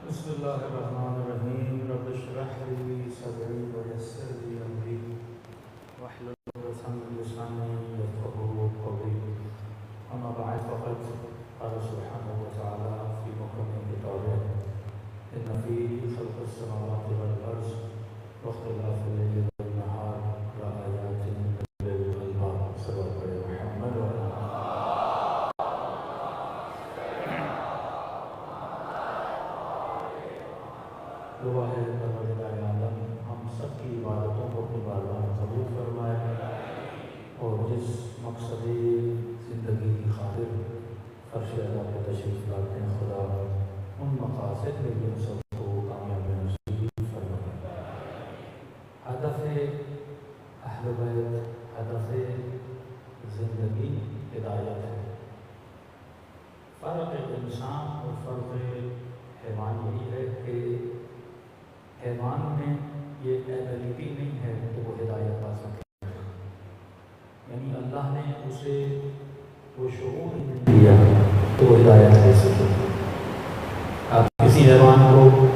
بسم اللہ الرحمن الرحیم رب اشرح لی صدری ویسر لی امری واحلل عقدۃ من لسانی یفقهوا قولی اما بعد فقد قال سبحانه وتعالى في محكم كتابه ان في خلق السماوات والارض واختلاف الليل والنهار لآيات لأولي الألباب صدق محمد وعلى دعا ہے پروردگار عالم ہم سب کی عبادتوں کو اپنی بارگاہ میں قبول فرمائے اور جس مقصدی زندگی کی خاطر فرش اعلیٰ پہ تشریف لاتے ہیں خدا ان مقاصد میں بھی ہم سب کو کامیابی نصیب فرمائے۔ ہدف اہل بیت، ہدف زندگی ہدایت ہے۔ فرق انسان اور فرق حیوان یہی ہے کہ حیوان میں یہ ایبلٹی نہیں ہے کہ وہ ہدایت پا سکے، یعنی اللہ نے اسے وہ شعور ہی نہیں دیا تو وہ ہدایت لے سکے۔ آپ کسی حیوان کو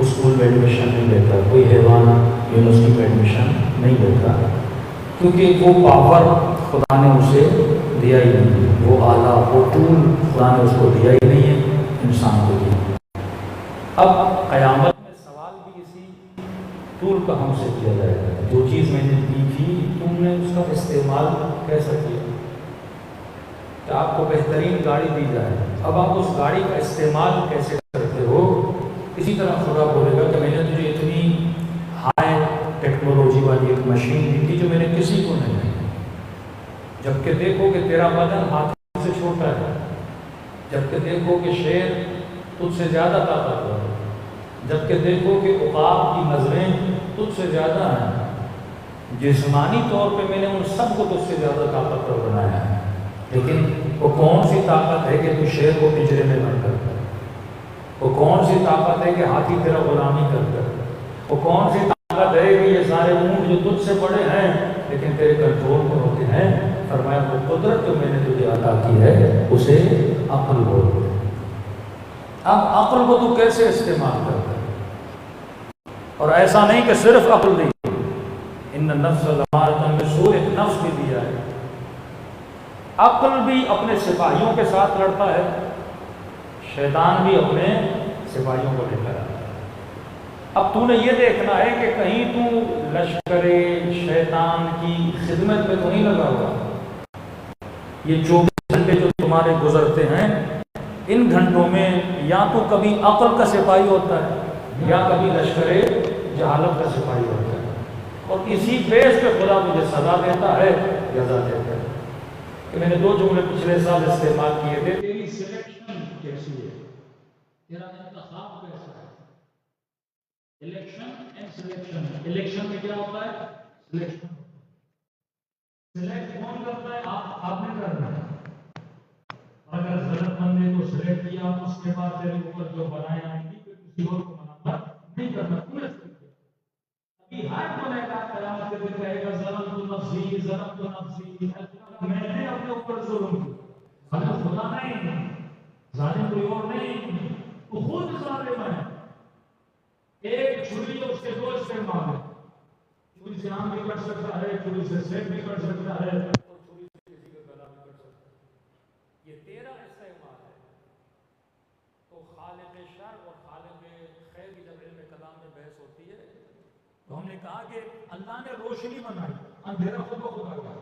اسکول میں ایڈمیشن نہیں دیتا، کوئی حیوان یونیورسٹی میں ایڈمیشن نہیں دیتا، کیونکہ وہ پاور خدا نے اسے دیا ہی نہیں، وہ آلہ وہ ٹول خدا نے اس کو دیا ہی نہیں ہے، انسان کو دیا۔ اب قیامت ٹول کا ہم سے کیا جائے گا، جو چیز میں نے دی تھی تم نے اس کا استعمال کیسا کیا؟ کہ آپ کو بہترین گاڑی دی جائے، اب آپ اس گاڑی کا استعمال کیسے کرتے ہو؟ اسی طرح خدا بولے گا کہ میں نے تجھے اتنی ہائی ٹیکنالوجی والی ایک مشین دی تھی جو میں نے کسی کو نہیں دی، جبکہ دیکھو کہ تیرا بدن ہاتھی سے چھوٹا ہے، جبکہ دیکھو کہ شیر تجھ سے زیادہ طاقتور ہے، جبکہ دیکھو کہ عقاب کی نظریں تجھ سے زیادہ ہیں، جسمانی طور پہ میں نے ان سب کو تجھ سے زیادہ طاقتور بنایا ہے، لیکن وہ کون سی طاقت ہے کہ تو شیر کو پنجرے میں بند کرتا ہے؟ وہ کون سی طاقت ہے کہ ہاتھی تیرا غلامی کرتا ہے؟ وہ کون سی طاقت ہے کہ یہ سارے اونٹ جو تجھ سے بڑے ہیں لیکن تیرے کنٹرول میں ہوتے ہیں؟ فرمایا وہ قدرت جو میں نے تجھے عطا کی ہے اسے عقل بولتے ہیں۔ اب عقل کو تو کیسے استعمال کرتا ہے؟ اور ایسا نہیں کہ صرف عقل دی، ان النفس لامارۃ بالسوء، ایک نفس بھی دیا ہے۔ عقل بھی اپنے سپاہیوں کے ساتھ لڑتا ہے، شیطان بھی اپنے سپاہیوں کو لے کر آتا ہے۔ اب تو نے یہ دیکھنا ہے کہ کہیں تو لشکر شیطان کی خدمت میں تو نہیں لگا ہوا۔ یہ 24 گھنٹے جو تمہارے گزرتے ہیں، ان گھنٹوں میں یا تو کبھی عقل کا سپاہی ہوتا ہے یا کبھی لشکر جہالت کا سپاہی ہوتا ہے، اور اسی بیس پہ خدا مجھے سزا دیتا ہے، جزا دیتا ہے۔ کہ میں نے 2 جملے پچھلے سال استعمال کیے تھے، تیری سلیکشن کیسی ہے، تیرا انتخاب کیسا ہے؟ Election and selection. الیکشن میں کیا ہوتا ہے؟ سلیکشن۔ سلیکٹ کون کرتا ہے؟ آپ نے کرنا ہے۔ اگر ضرورت مند نے کو سلیکٹ کیا، اس کے بعد تیرے اوپر جو بنایا کسی اور کو ملامت نہیں کرنا، پورے ابھی ہر گناہ کا قیامت کے دن کہے گا ظلمت نفسی ظلمت نفسی، میں نے اپنے اوپر ظلم کیا، ظالم خدا نہیں، ظالم کوئی اور نہیں، تو خود ظالم ہے۔ ایک چھری اس کے 2 استعمال ہے، چھری سے آم بھی کٹ سکتا ہے، چھری سے سیب بھی کٹ سکتا ہے، اور چھری سے کسی کا گلا بھی کٹ سکتا ہے۔ یہ تیرا استعمال ہے۔ تو خالق شر اور خالق خیر کی جب علم کلام میں بحث ہوتی ہے تو ہم نے کہا کہ اللہ نے روشنی بنائی، اندھیرا خود بخود آ گیا،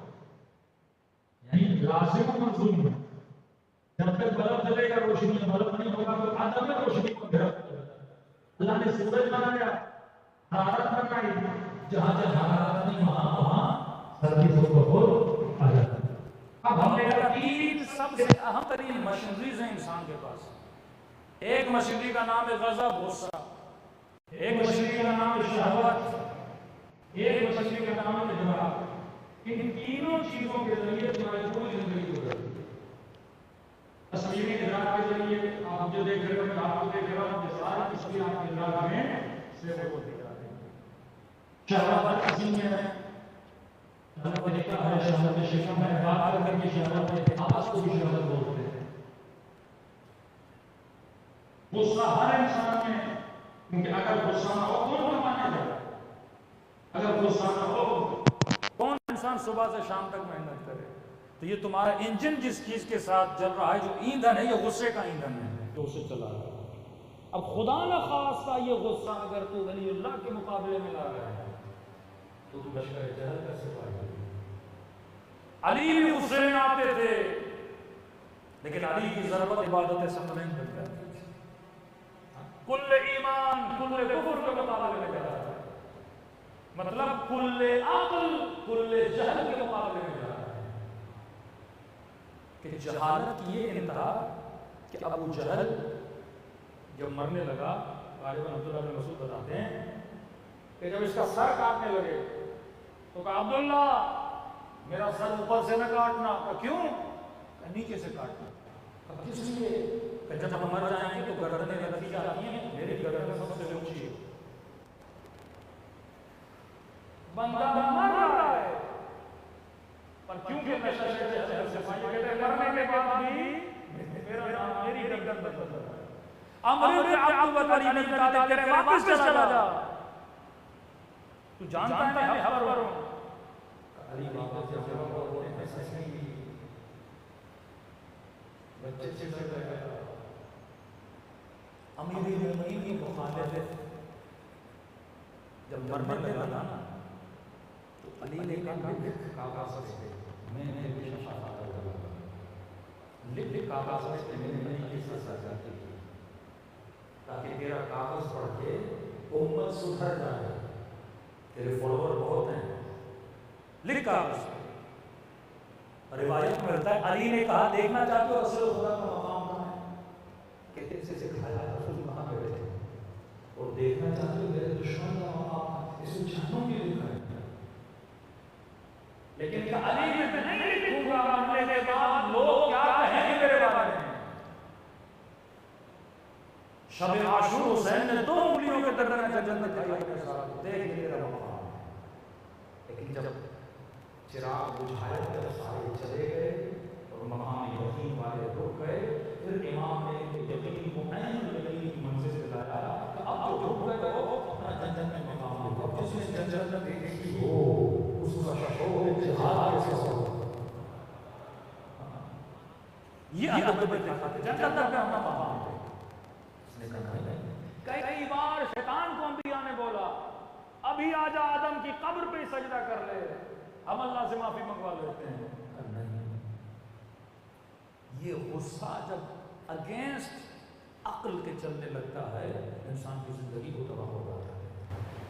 یعنی لازم و ملزوم ہے۔ جب تک بلب جلے گا روشنی، بلب نہیں ہوگا تو عدم روشنی کو اندھیرا ہو جائے گا۔ اللہ نے سورج بنایا، حرارت بنائی، جہاں جہاں حرارت نہیں وہاں سردی خود بخود آ جاتا ہے۔ اب ہم نے کہا 3 سب سے اہم ترین مشینریز ہیں انسان کے پاس۔ ایک مشینری کا نام ہے غضب، غصہ، ایک مشینری کا نام ہے شہوت، ایک مشینری کا نام ہے ادراک۔ ان تینوں چیزوں کے ذریعے تمہاری پوری زندگی گزرتی ہے۔ تصویری ادراک کے ذریعے آپ جو دیکھ رہے ہو، میں آپ کو دیکھ رہا ہوں کہ ساری تصویر آپ کے ادراک میں سے وہ ہوتی جاتی ہے۔ شہوت اسی میں ہے، شہوت دیکھتا ہے، شہوت شکم ہے، بات کر کے شہوت ہے، آپس کو بھی شہوت بولتے ہیں۔ غصہ ہر انسان میں، کیونکہ اگر غصہ نہ ہو کون کمانے جائے؟ اگر غصہ نہ ہو کون انسان صبح سے شام تک محنت کرے؟ تو یہ تمہارا انجن جس چیز کے ساتھ چل رہا ہے، جو ایندھن ہے، یہ غصے کا ایندھن ہے جو اسے چلا رہا ہے۔ اب خدا نہ خواستہ یہ غصہ اگر تو ولی اللہ کے مقابلے میں لا رہا ہے تو لشکر جہل کا سپاہی ہے۔ علی بھی غصے میں آتے تھے، لیکن علی کی ضربت عبادت ثقلین بن جاتی تھی۔ کل ایمان کل کفر کے مقابلے میں جا رہا ہے، مطلب کل عقل کل جہل کے مقابلے میں جا رہا ہے۔ کہ جہالت یہ انتہا کہ ابو جہل جب مرنے لگا، غالباً عبداللہ بن مسعود بتاتے ہیں کہ جب اس کا سر کاٹنے لگے تو کہا عبداللہ میرا سر اوپر سے نہ کاٹنا۔ کہا کیوں؟ کہا نیچے سے کاٹنا۔ کہا کس لیے؟ کہ جب ہم مر جائیں گے تو گردنیں رکھی جاتی ہیں، میری گردن سب سے اونچی ہے۔ بندہ مر رہا ہے پر کیونکہ نشہ سے مرنے کے بعد بھی میرا نام میری گردن بدل رہا ہے۔ امر عبد علی نے کہا تیرے واپس چلا جا، تو جانتا ہے میں حق پر ہوں۔ علی واپس جب ایسا نہیں بچے سے گیا امیر المومنین کی مخالفت جب مرنے لگا نا تو علی نے کہا کاغذ سے میں نے لکھ کاغذ سے میں نے یہ سزا جاتی تھی تاکہ تیرا کاغذ پڑھ کے امت سدھر جائے، تیرے فالوور بہت ہیں، لکھ کاغذ۔ روایت میں ملتا ہے علی نے کہا دیکھنا چاہتے ہو رسول خدا کا مقام کہاں ہے؟ کہتے اسے سکھایا رسول وہاں پہ بیٹھے، اور دیکھنا چاہتے ہو میرے دشمن کا مقام اسے جہنم میں لکھا ہے۔ لیکن علی میں نہیں لکھوں گا مرنے کے بعد لوگ کیا کہیں گے میرے بارے میں۔ شب عاشور حسین نے 2 انگلیوں کے درمیان جنت کھائی اپنے ساتھ، دیکھ میرا مقام۔ لیکن جب چراغ بجھایا گیا سارے چلے گئے اور مقام یقین والے رک گئے، پھر امام نے یقین کو عین یقین کی منزل سے لایا کہ اب جو رک گئے وہ اپنا جنت میں مقام لے، اب جس نے جنت دیکھی ہو اس کا شعور جہاد کیسے ہو۔ یہ ادب دکھاتے جنت میں اپنا مقام ہے۔ اس نے کہا کئی بار شیطان کو انبیاء نے بولا ابھی آجا آدم کی قبر پہ سجدہ کر لے، ہم اللہ سے معافی منگوا لیتے ہیں۔ یہ غصہ جب اگینسٹ عقل کے چلنے لگتا ہے انسان کی زندگی کو تباہ ہو جاتا ہے۔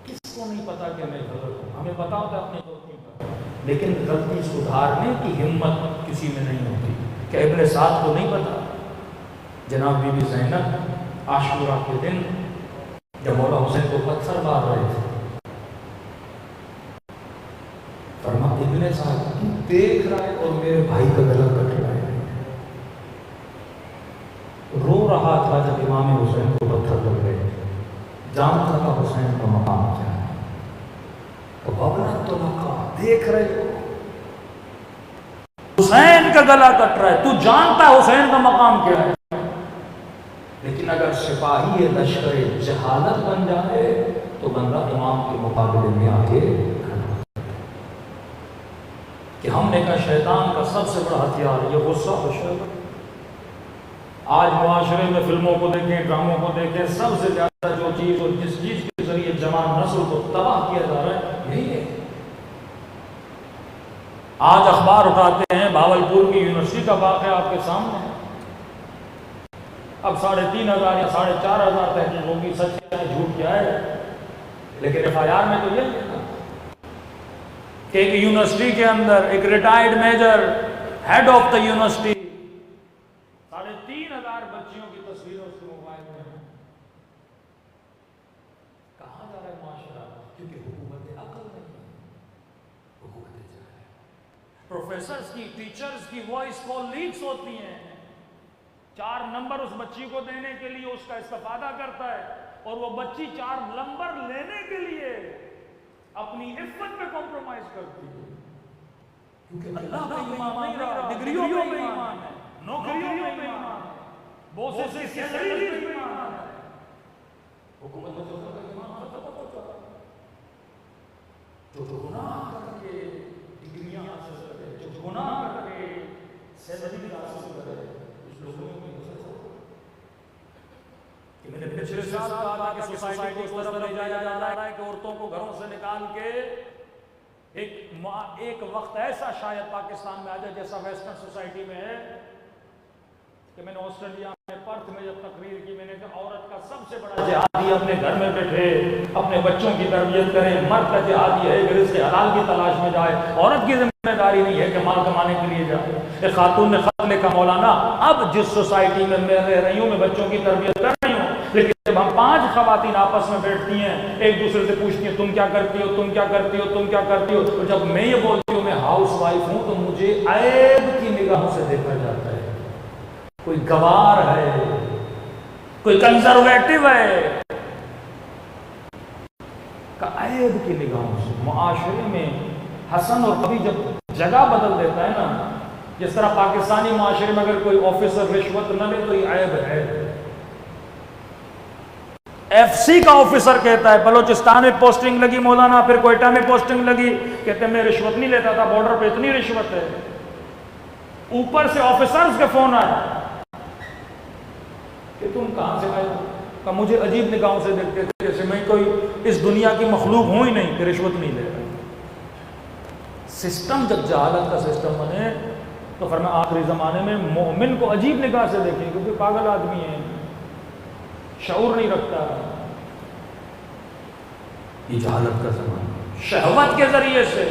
کس کو نہیں پتا کہ میں غلط ہوں؟ ہمیں پتا ہوتا ہے اپنی غلطی پر، لیکن غلطی سدھارنے کی ہمت کسی میں نہیں ہوتی۔ کہ ابن سعد کو نہیں پتا جناب بی بی زینب عاشورہ کے دن جب مولا حسین کو پتھر مار رہے تھے، فرما ابن سعد دیکھ رہا ہے اور میرے بھائی کا گلا کٹ رہا ہے، رو رہا تھا جب امام حسین کو پتھر لگ گئے، جانتا تھا حسین کا مقام کیا ہے۔ تو ابن تو دیکھ رہے ہو حسین کا گلا کٹ رہا ہے، تو جانتا ہے حسین کا مقام کیا ہے۔ لیکن اگر سپاہی لشکر جہالت بن جائے تو بندہ امام کے مقابلے میں آ کے کہ ہم نے کہا شیطان کا سب سے بڑا ہتھیار یہ غصہ و شرم۔ آج معاشرے میں فلموں کو دیکھیں، ڈراموں کو دیکھیں، سب سے زیادہ جو چیز اور جس چیز کے ذریعے جوان نسل کو تباہ کیا جا رہا ہے یہی ہے۔ آج اخبار اٹھاتے ہیں، بھاولپور کی یونیورسٹی کا واقعہ آپ کے سامنے ہے۔ اب 3,500 یا 4,500 تحقیق ہوگی، سچ کیا ہے جھوٹ کیا ہے، لیکن FIR میں تو یہ ہے کہ ایک یونیورسٹی کے اندر ایک retired major head of the university 3,500 بچیوں کی تصویریں اس کے موبائل میں ہیں۔ کہاں جا رہا ہے معاشرہ؟ کیونکہ حکومت عقل نہیں ہے، حکومت جہل ہے۔ پروفیسرز کی، ٹیچرز کی وائس کال لیکس ہوتی ہیں، 4 نمبر اس بچی کو دینے کے لیے اس کا استفادہ کرتا ہے، اور وہ بچی 4 نمبر لینے کے لیے اپنی عفت پہ کمپرومائز کرتی ہے، کیونکہ اللہ کا ایمان نہیں رہا، ڈگریوں پہ ایمان ہے، نوکریوں پہ ایمان ہے، بہت سے حکومت میں جو گناہ کر کے ڈگریاں حاصل کرے، جو گناہ کر کے سیلری حاصل کرے، اس لوگوں میں کہ میں نے پچھلے سال کہا تھا کہ سوسائٹی کو اس طرف لے جایا جا رہا ہے کہ عورتوں کو گھروں سے نکال کے ایک وقت ایسا شاید پاکستان میں آ جائے جیسا ویسٹرن سوسائٹی میں ہے کہ میں نے آسٹریلیا میں پرتھ میں جب تقریر کی، میں نے کہا عورت کا سب سے بڑا جہادی اپنے گھر میں بیٹھے اپنے بچوں کی تربیت کرے، مرد کا جہادی ہے کہ رزق حلال کی تلاش میں جائے، عورت کی ذمہ داری نہیں ہے کہ مال کمانے کے لیے جائے۔ ایک خاتون نے خط لکھا، مولانا اب جس سوسائٹی میں میں رہ رہی ہوں میں بچوں کی تربیت کر رہی ہوں، لیکن جب ہم 5 خواتین آپس میں بیٹھتی ہیں ایک دوسرے سے پوچھتی ہیں تم کیا کرتی ہو، تم کیا کرتی ہو، تم کیا کرتی ہو، اور جب میں یہ بولتی ہوں میں ہاؤس وائف ہوں تو مجھے عیب کی نگاہوں سے دیکھا جاتا ہے، کوئی گوار ہے، کوئی کنزرویٹو ہے، کا عیب کی نگاہوں سے۔ معاشرے میں حسن اور کبھی جب جگہ بدل دیتا ہے نا، جس طرح پاکستانی معاشرے میں اگر کوئی آفیسر رشوت نہ لے تو یہ عیب ہے۔ FC کا آفیسر کہتا ہے بلوچستان میں پوسٹنگ لگی مولانا، پھر کوئٹہ میں پوسٹنگ لگی، کہتے ہیں میں رشوت نہیں لیتا تھا، بارڈر پہ اتنی رشوت ہے۔ اوپر سے آفیسرز کے فون آئے کہ تم کہاں سے آئے ہو؟ کہ مجھے عجیب نگاہوں سے دیکھتے تھے جیسے میں کوئی اس دنیا کی مخلوق ہوں ہی نہیں کہ رشوت نہیں لے رہا۔ سسٹم جب جہالت کا سسٹم بنے تو فرمایا آخری زمانے میں مومن کو عجیب نگاہ سے دیکھیں کیونکہ پاگل آدمی ہے، شعور نہیں رکھتا۔ یہ جہالت کا زمانہ شہوت کے ذریعے سے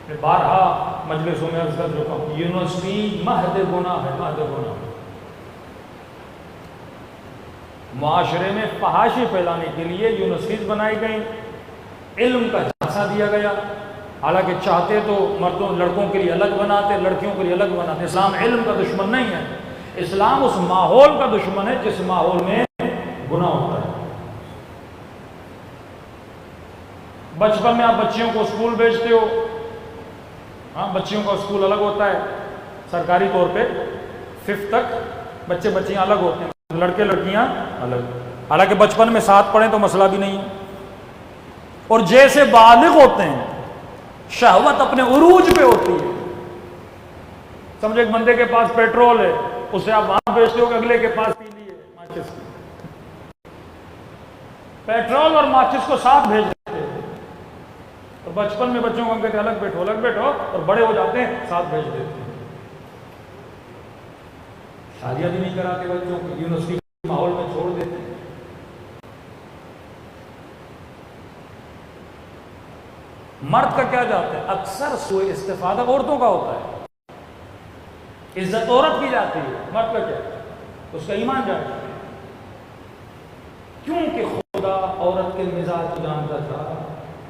میں بارہا مجلسوں میں عرض کر چکا ہوں، یونیورسٹی مہد گناہ ہے، مہد گناہ۔ معاشرے میں فحاشی پھیلانے کے لیے یونیورسٹیز بنائی گئیں، علم کا جھانسا دیا گیا، حالانکہ چاہتے تو مردوں لڑکوں کے لیے الگ بناتے، لڑکیوں کے لیے الگ بناتے۔ اسلام علم کا دشمن نہیں ہے، اسلام اس ماحول کا دشمن ہے جس ماحول میں گناہ ہوتا ہے۔ بچپن میں آپ بچیوں کو اسکول بھیجتے ہو، ہاں بچیوں کا اسکول الگ ہوتا ہے سرکاری طور پہ، 5th تک بچے بچیاں الگ ہوتے ہیں، لڑکے لڑکیاں الگ، حالانکہ بچپن میں ساتھ پڑھیں تو مسئلہ بھی نہیں ہے۔ اور جیسے بالغ ہوتے ہیں شہوت اپنے عروج پہ ہوتی ہے، سمجھے ایک بندے کے پاس پیٹرول ہے، اسے آپ وہاں بھیجتے ہو کہ اگلے کے پاس تیلی ہے ماچس کی، پیٹرول اور ماچس کو ساتھ بھیج دیتے ہیں۔ اور بچپن میں بچوں کو ہم کہتے ہیں الگ بیٹھو الگ بیٹھو، اور بڑے ہو جاتے ہیں ساتھ بھیج دیتے ہیں۔ شادیاں بھی نہیں کراتے بچوں کو، یونیورسٹی کے ماحول میں چھوڑ دیتے ہیں۔ مرد کا کیا جاتا ہے؟ اکثر سوء استفادہ عورتوں کا ہوتا ہے، عزت عورت کی جاتی ہے، مرد کا کیا؟ اس کا ایمان جاتا ہے، کیونکہ خدا عورت کے مزاج کو جانتا تھا،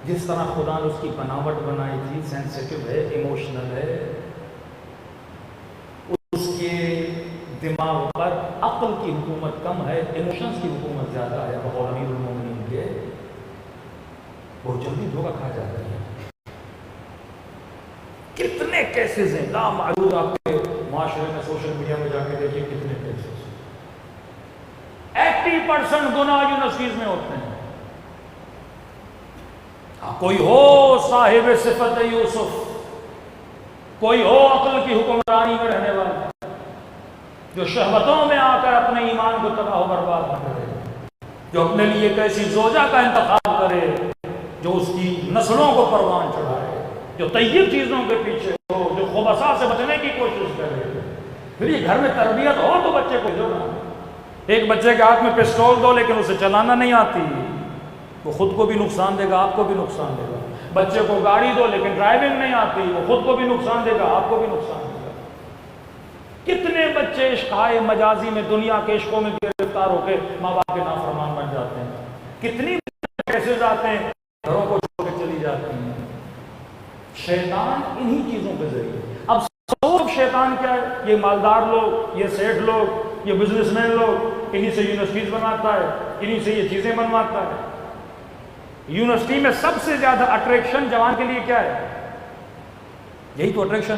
جس طرح خدا نے اس کی بناوٹ بنائی تھی، سینسیٹیو ہے، ایموشنل ہے، اس کے دماغ پر عقل کی حکومت کم ہے، ایموشنز کی حکومت زیادہ ہے، بقول امیر المومنین کے بہت جلدی دھوکہ کھا جاتا ہے۔ کتنے کیسز ہیں لامعدود، آپ کے معاشرے میں سوشل میڈیا میں جا کے دیکھیں کتنے کیسز، 80% گناہ یونیورسٹیز میں ہوتے ہیں۔ کوئی ہو صاحب صفت یوسف، کوئی ہو عقل کی حکمرانی میں رہنے والا، جو شہوتوں میں آ کر اپنے ایمان کو تباہ و برباد نہ کرے، جو اپنے لیے ایک ایسی زوجہ کا انتخاب کرے جو اس کی نسلوں کو پروان چڑھائے، جو طیب چیزوں کے پیچھے ہو، جو خبثا سے بچنے کی کوشش کرے۔ پھر یہ گھر میں تربیت ہو تو بچے کو جو نا، ایک بچے کے ہاتھ میں پسٹول دو لیکن اسے چلانا نہیں آتی، وہ خود کو بھی نقصان دے گا، آپ کو بھی نقصان دے گا۔ بچے کو گاڑی دو لیکن ڈرائیونگ نہیں آتی، وہ خود کو بھی نقصان دے گا، آپ کو بھی نقصان دے گا۔ کتنے بچے عشقائے مجازی میں دنیا کے عشقوں میں گرفتار ہو کے ماں باپ کے نافرمان بن جاتے ہیں، کتنی کیسے جاتے ہیں گھروں کو چھوڑ کے چلی جاتی ہیں۔ شیطان انہی چیزوں کے ذریعے، اب سب شیطان کیا ہے؟ یہ مالدار لوگ، یہ سیٹھ لوگ، یہ بزنس مین لوگ، انہی سے یونیورسٹیز بناتا ہے، انہی سے یہ چیزیں بنواتا ہے۔ یونیورسٹی میں سب سے زیادہ اٹریکشن جوان کے لیے کیا ہے؟ یہی تو اٹریکشن،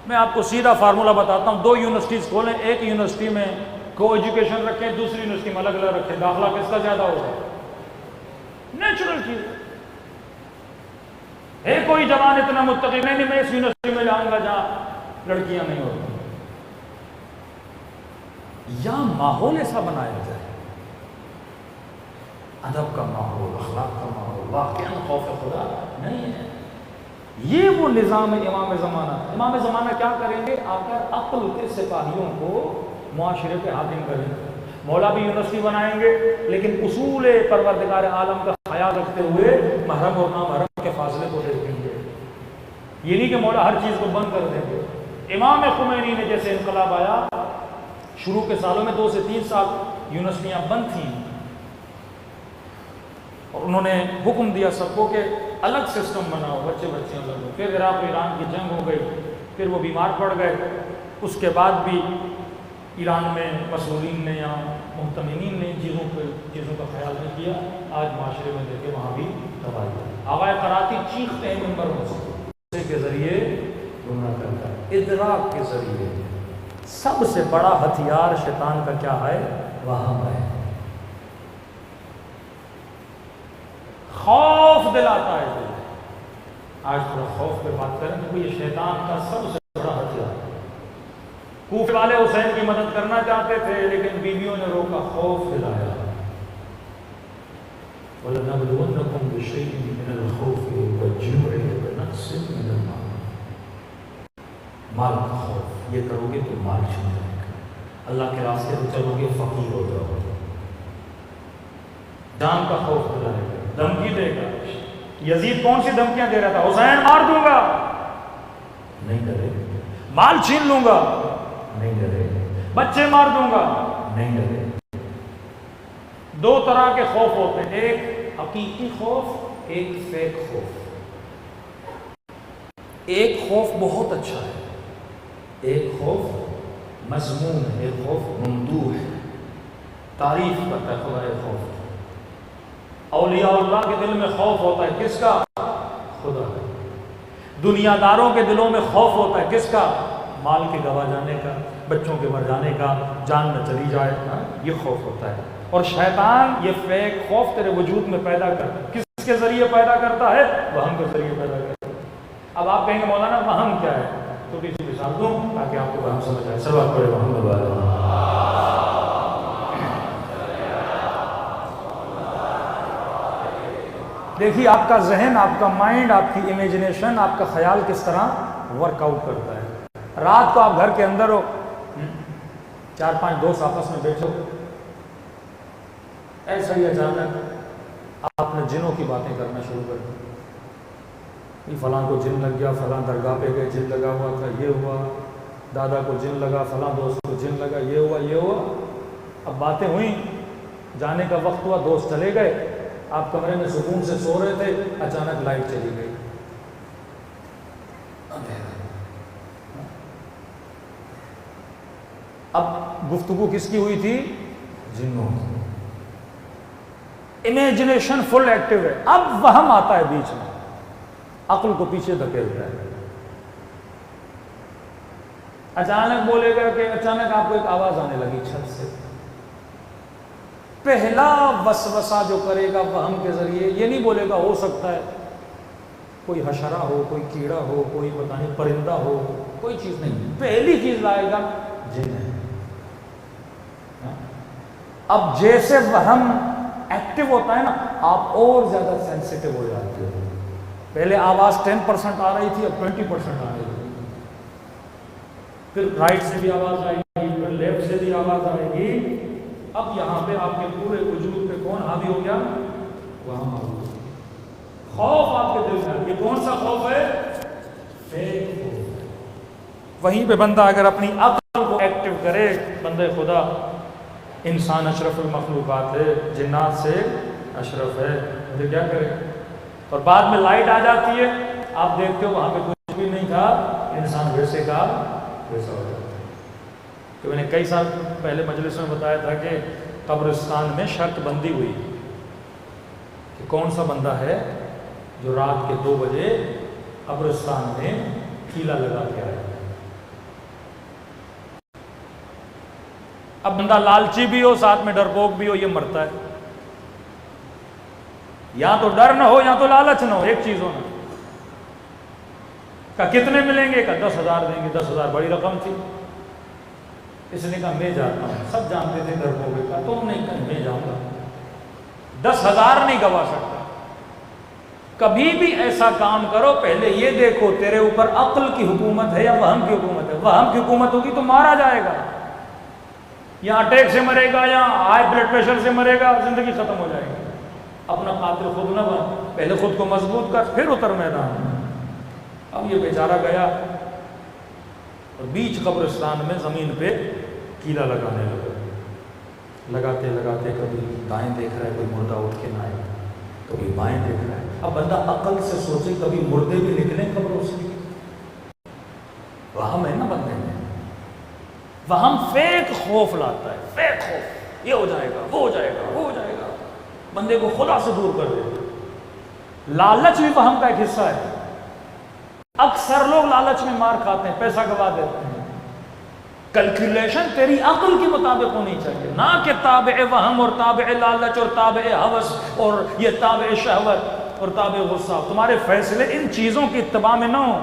میں آپ کو سیدھا فارمولہ بتاتا ہوں، 2 یونیورسٹیز کھولیں، ایک یونیورسٹی میں کو ایجوکیشن رکھیں، دوسری یونیورسٹی میں الگ الگ رکھیں، داخلہ کس کا زیادہ ہوگا؟ نیچرل چیز ہے کوئی جوان اتنا متقی نہیں میں اس یونیورسٹی میں جاؤں گا جہاں لڑکیاں نہیں ہوتی، یا ماحول ایسا بنایا جائے، ادب کا ماحول، اخلاق کا ماحول، واقعا خوف خدا نہیں ہے۔ یہ وہ نظام ہے امام زمانہ۔ امام زمانہ کیا کریں گے؟ آ کر عقل کے سپاہیوں کو معاشرے پہ حاکم کریں گے۔ مولا بھی یونیورسٹی بنائیں گے لیکن اصول پروردگار عالم کا خیال رکھتے ہوئے محرم اور نامحرم کے فاصلے کو دیکھیں گے، یہ نہیں کہ مولا ہر چیز کو بند کر دیں گے۔ امام خمینی نے جیسے انقلاب آیا، شروع کے سالوں میں 2 سے 3 سال یونیورسٹیاں بند تھیں، اور انہوں نے حکم دیا سب کو کہ الگ سسٹم بناؤ، بچے الگ ہو۔ پھر عراق و ایران کی جنگ ہو گئی، پھر وہ بیمار پڑ گئے، اس کے بعد بھی ایران میں مسئولین نے یا محتمین نے چیزوں کا خیال نہیں کیا۔ آج معاشرے میں دیکھیں وہاں بھی تباہی ہے۔ آقا کراتی چیختے ہیں منبروں سے کے ذریعے گمراہ کرتا ہے، ادراک کے ذریعے۔ سب سے بڑا ہتھیار شیطان کا کیا ہے؟ وہم ہے، خوف دلاتا ہے۔ آج تھوڑا خوف پہ بات کریں تو یہ شیطان کا سب سے بڑا ہتھیار ہے۔ کوفے والے حسین کی مدد کرنا چاہتے تھے لیکن بیویوں نے روکا، خوف دلایا۔ وَلَنَبْلُوَنَّكُمْ بِشَيْءٍ مِّنَ الْخَوْفِ وَالْجُوعِ وَنَقْصٍ مِّنَ الْأَمْوَالِ، مال کا خوف، یہ کرو گے تو مال چھن جائے گا، اللہ کے راستے پہ چلو گے فقیر ہو جاؤ گے۔ جان کا خوف دلائے گا، دھمکی دے گا۔ یزید کون سی دھمکیاں دے رہا تھا؟ حسین مار دوں گا، نہیں ڈرے۔ مال چھین لوں گا، نہیں ڈرے۔ بچے مار دوں گا، نہیں ڈرے۔ 2 طرح کے خوف ہوتے ہیں، ایک حقیقی خوف، ایک فیک خوف۔ ایک خوف بہت اچھا ہے، ایک خوف مذموم ہے، ایک خوف ممدوح ہے، تعریف کرتا ہے خدا خوف۔ اولیاء اللہ کے دل میں خوف ہوتا ہے، کس کا؟ خدا کا۔ دنیا داروں کے دلوں میں خوف ہوتا ہے، کس کا؟ مال کے گوا جانے کا، بچوں کے مر جانے کا، جان نہ چلی جائے، یہ خوف ہوتا ہے۔ اور شیطان یہ فیک خوف تیرے وجود میں پیدا کرتا ہے، کس کے ذریعے پیدا کرتا ہے؟ وہم کے ذریعے پیدا کرتا ہے۔ اب آپ کہیں گے مولانا وہم کیا ہے؟ چھوٹی سی مثال دوں تاکہ آپ کو وہم سمجھ آئے۔ سب آپ پڑھے محمد والا۔ دیکھیے آپ کا ذہن، آپ کا مائنڈ، آپ کی امیجنیشن، آپ کا خیال کس طرح ورک آؤٹ کرتا ہے۔ رات کو آپ گھر کے اندر ہو، 4-5 دوست آپس میں بیٹھو، ایسا ہی اچانک آپ نے جنوں کی باتیں کرنا شروع کر دی۔ فلاں کو جن لگ گیا، فلاں درگاہ پہ گئے جن لگا ہوا تھا، یہ ہوا، دادا کو جن لگا، فلاں دوست کو جن لگا، یہ ہوا یہ ہوا۔ اب باتیں ہوئیں، جانے کا وقت ہوا، دوست چلے گئے، آپ کمرے میں سکون سے سو رہے تھے، اچانک لائٹ چلی گئی، اب گفتگو کس کی ہوئی تھی؟ جنوں کی۔ امیجنیشن فل ایکٹیو ہے۔ اب وہم آتا ہے بیچ میں، عقل کو پیچھے دھکیلتا ہے۔ اچانک بولے گا کہ اچانک آپ کو ایک آواز آنے لگی چھت سے، پہلا وسوسہ جو کرے گا وہم کے ذریعے، یہ نہیں بولے گا ہو سکتا ہے کوئی حشرہ ہو، کوئی کیڑا ہو، کوئی پتہ نہیں پرندہ ہو، کوئی چیز نہیں، پہلی چیز لائے گا جن ہے۔ اب جیسے وہم ایکٹیو ہوتا ہے نا، آپ اور زیادہ سینسیٹیو ہو جاتے ہو۔ پہلے آواز 10% آ رہی تھی، اب 20% آ رہی ہے، پھر رائٹ سے بھی آواز آئے گی، پھر لیفٹ سے بھی آواز آئے گی۔ اب یہاں پہ آپ کے پورے وجود پہ کون حاوی ہو گیا؟ وہم حاوی ہو گیا۔ خوف آپ کے دل میں، یہ کون سا خوف ہے؟ فیک خوف۔ وہیں پہ بندہ اگر اپنی عقل کو ایکٹیو کرے، بندہ خدا انسان اشرف المخلوقات ہے، جنات سے اشرف ہے، مجھے کیا کرے؟ اور بعد میں لائٹ آ جاتی ہے، آپ دیکھتے ہو وہاں پہ کچھ بھی نہیں تھا، انسان ویسے کا ویسا ہو جاتا ہے۔ کہ میں نے کئی سال پہلے مجلس میں بتایا تھا کہ قبرستان میں شرط بندی ہوئی کہ کون سا بندہ ہے جو رات کے 2 بجے قبرستان میں کیلا لگا کے آئے، اب بندہ لالچی بھی ہو ساتھ میں ڈرپوک بھی ہو، یہ مرتا ہے۔ یا تو ڈر نہ ہو یا تو لالچ نہ ہو، ایک چیز ہونا۔ کہا کتنے ملیں گے؟ کہا 10,000 دیں گے۔ 10,000 بڑی رقم تھی۔ اس نے کہا میں جاتا ہوں۔ سب جانتے تھے ڈرپوک ہے، کہا تم نہیں، کہا میں جاؤں گا، 10,000 نہیں گوا سکتا۔ کبھی بھی ایسا کام کرو پہلے یہ دیکھو تیرے اوپر عقل کی حکومت ہے یا وہم کی حکومت ہے۔ وہم کی حکومت ہوگی تو مارا جائے گا، یا اٹیک سے مرے گا، یا ہائی بلڈ پریشر سے مرے گا، زندگی ختم ہو جائے گی۔ اپنا قاتل خود نہ بن، پہلے خود کو مضبوط کر پھر اتر میدان۔ اب یہ بیچارہ گیا اور بیچ قبرستان میں زمین پہ کیلا لگانے لگا۔ لگاتے لگاتے کبھی دائیں دیکھ رہا ہے کوئی مردہ اٹھ کے نہ آئے، کبھی بائیں دیکھ رہا ہے۔ اب بندہ عقل سے سوچے کبھی مردے بھی نکلیں قبروں سے۔ وہم ہے نا بندے میں، وہم فیک خوف لاتا ہے، فیک خوف، یہ ہو جائے گا، وہ ہو جائے گا، وہ ہو جائے گا، بندے کو خدا سے دور کر دے۔ لالچ بھی وہم کا ایک حصہ ہے۔ اکثر لوگ لالچ میں مار کھاتے ہیں، پیسہ گوا دیتے ہیں۔ کیلکولیشن تیری عقل کے مطابق ہونی چاہیے، نہ کہ تابع وہم اور تابع لالچ اور تابع ہوس اور یہ تابع شہوت اور تابع غصہ۔ تمہارے فیصلے ان چیزوں کی اتباع میں نہ ہو۔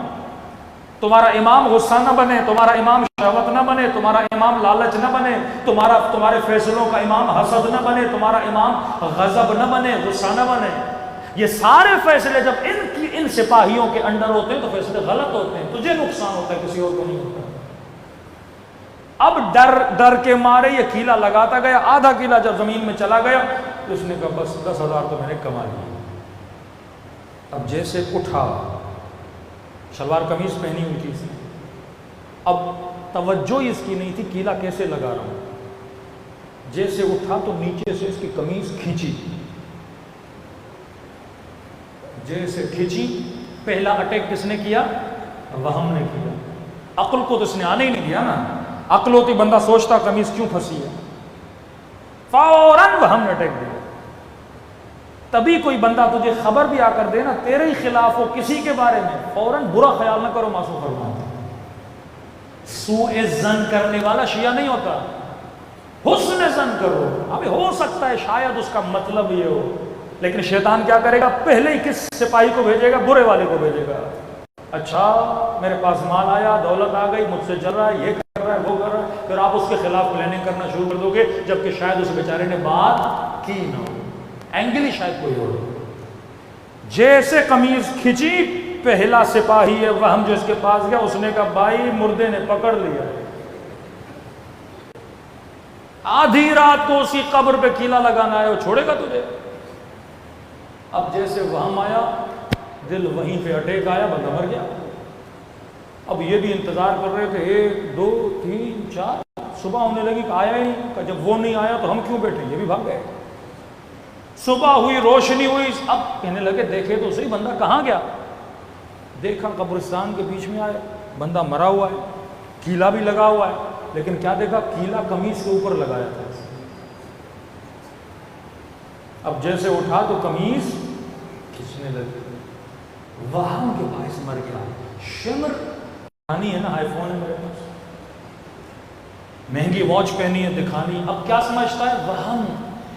تمہارا امام غصہ نہ بنے، تمہارا امام شہوت نہ بنے، تمہارا امام لالچ نہ بنے، تمہارے فیصلوں کا امام حسد نہ بنے، تمہارا امام غضب نہ بنے، غصہ نہ بنے۔ یہ سارے فیصلے جب ان سپاہیوں کے انڈر ہوتے ہیں تو فیصلے غلط ہوتے ہیں، تجھے نقصان ہوتا ہے، کسی اور کو نہیں ہوتا۔ اب ڈر کے مارے یہ کیلا لگاتا گیا۔ آدھا کیلا جب زمین میں چلا گیا تو اس نے کہا بس 10,000 تو میں نے کما لیا۔ اب جیسے اٹھا، شلوار قمیض پہنی ہوئی تھی اس نے، اب توجہ اس کی نہیں تھی کیلا کیسے لگا رہا ہوں۔ جیسے اٹھا تو نیچے سے اس کی قمیض کھینچی، جیسے کھینچی، پہلا اٹیک کس نے کیا؟ وہم نے کیا۔ عقل کو تو اس نے آنے ہی نہیں دیا نا۔ عقل ہوتی بندہ سوچتا قمیض کیوں پھنسی ہے، فوراً وہم نے اٹیک دیا۔ تبھی کوئی بندہ تجھے خبر بھی آ کر دے نا تیرے ہی خلاف ہو کسی کے بارے میں، فوراً برا خیال نہ کرو، معصوم فرماتا سوء ظن کرنے والا شیعہ نہیں ہوتا، حسن ظن کرو۔ ابھی ہو سکتا ہے شاید اس کا مطلب یہ ہو، لیکن شیطان کیا کرے گا؟ پہلے ہی کس سپاہی کو بھیجے گا؟ برے والے کو بھیجے گا۔ اچھا میرے پاس مال آیا، دولت آ گئی، مجھ سے چل رہا ہے، یہ کر رہا ہے، وہ کر رہا ہے، پھر آپ اس کے خلاف پلاننگ کرنا شروع کر دو گے، جبکہ شاید اس بیچارے نے بات کی نہ ہو، اینگل ہی شاید کوئی ہو۔ جیسے قمیض کھینچی، پہلا سپاہی ہے وہم جو اس کے پاس گیا، اس نے کہا بھائی مردے نے پکڑ لیا۔ آدھی رات کو اسی قبر پہ کیلا لگانا ہے، وہ چھوڑے گا تجھے؟ اب جیسے وہم آیا، دل وہیں پہ اٹیک آیا، بندہ مر گیا۔ اب یہ بھی انتظار کر رہے تھے، 1 2 3 4، صبح ہونے لگی کہ آیا ہی نہیں، کہ جب وہ نہیں آیا تو ہم کیوں بیٹھے، یہ بھی بھاگ گئے۔ صبح ہوئی، روشنی ہوئی، اب کہنے لگے دیکھے تو صحیح بندہ کہاں گیا۔ دیکھا قبرستان کے بیچ میں آیا، بندہ مرا ہوا ہے، کیلا بھی لگا ہوا ہے، لیکن کیا دیکھا؟ کیلا قمیض کے اوپر لگایا تھا۔ اب جیسے اٹھا تو قمیض کھینچنے لگے، وہم کے باعث مر گیا۔ شمر دکھانی ہے نا، آئی فون ہے میرے پاس، مہنگی واچ پہنی ہے دکھانی، اب کیا سمجھتا ہے؟ وہم،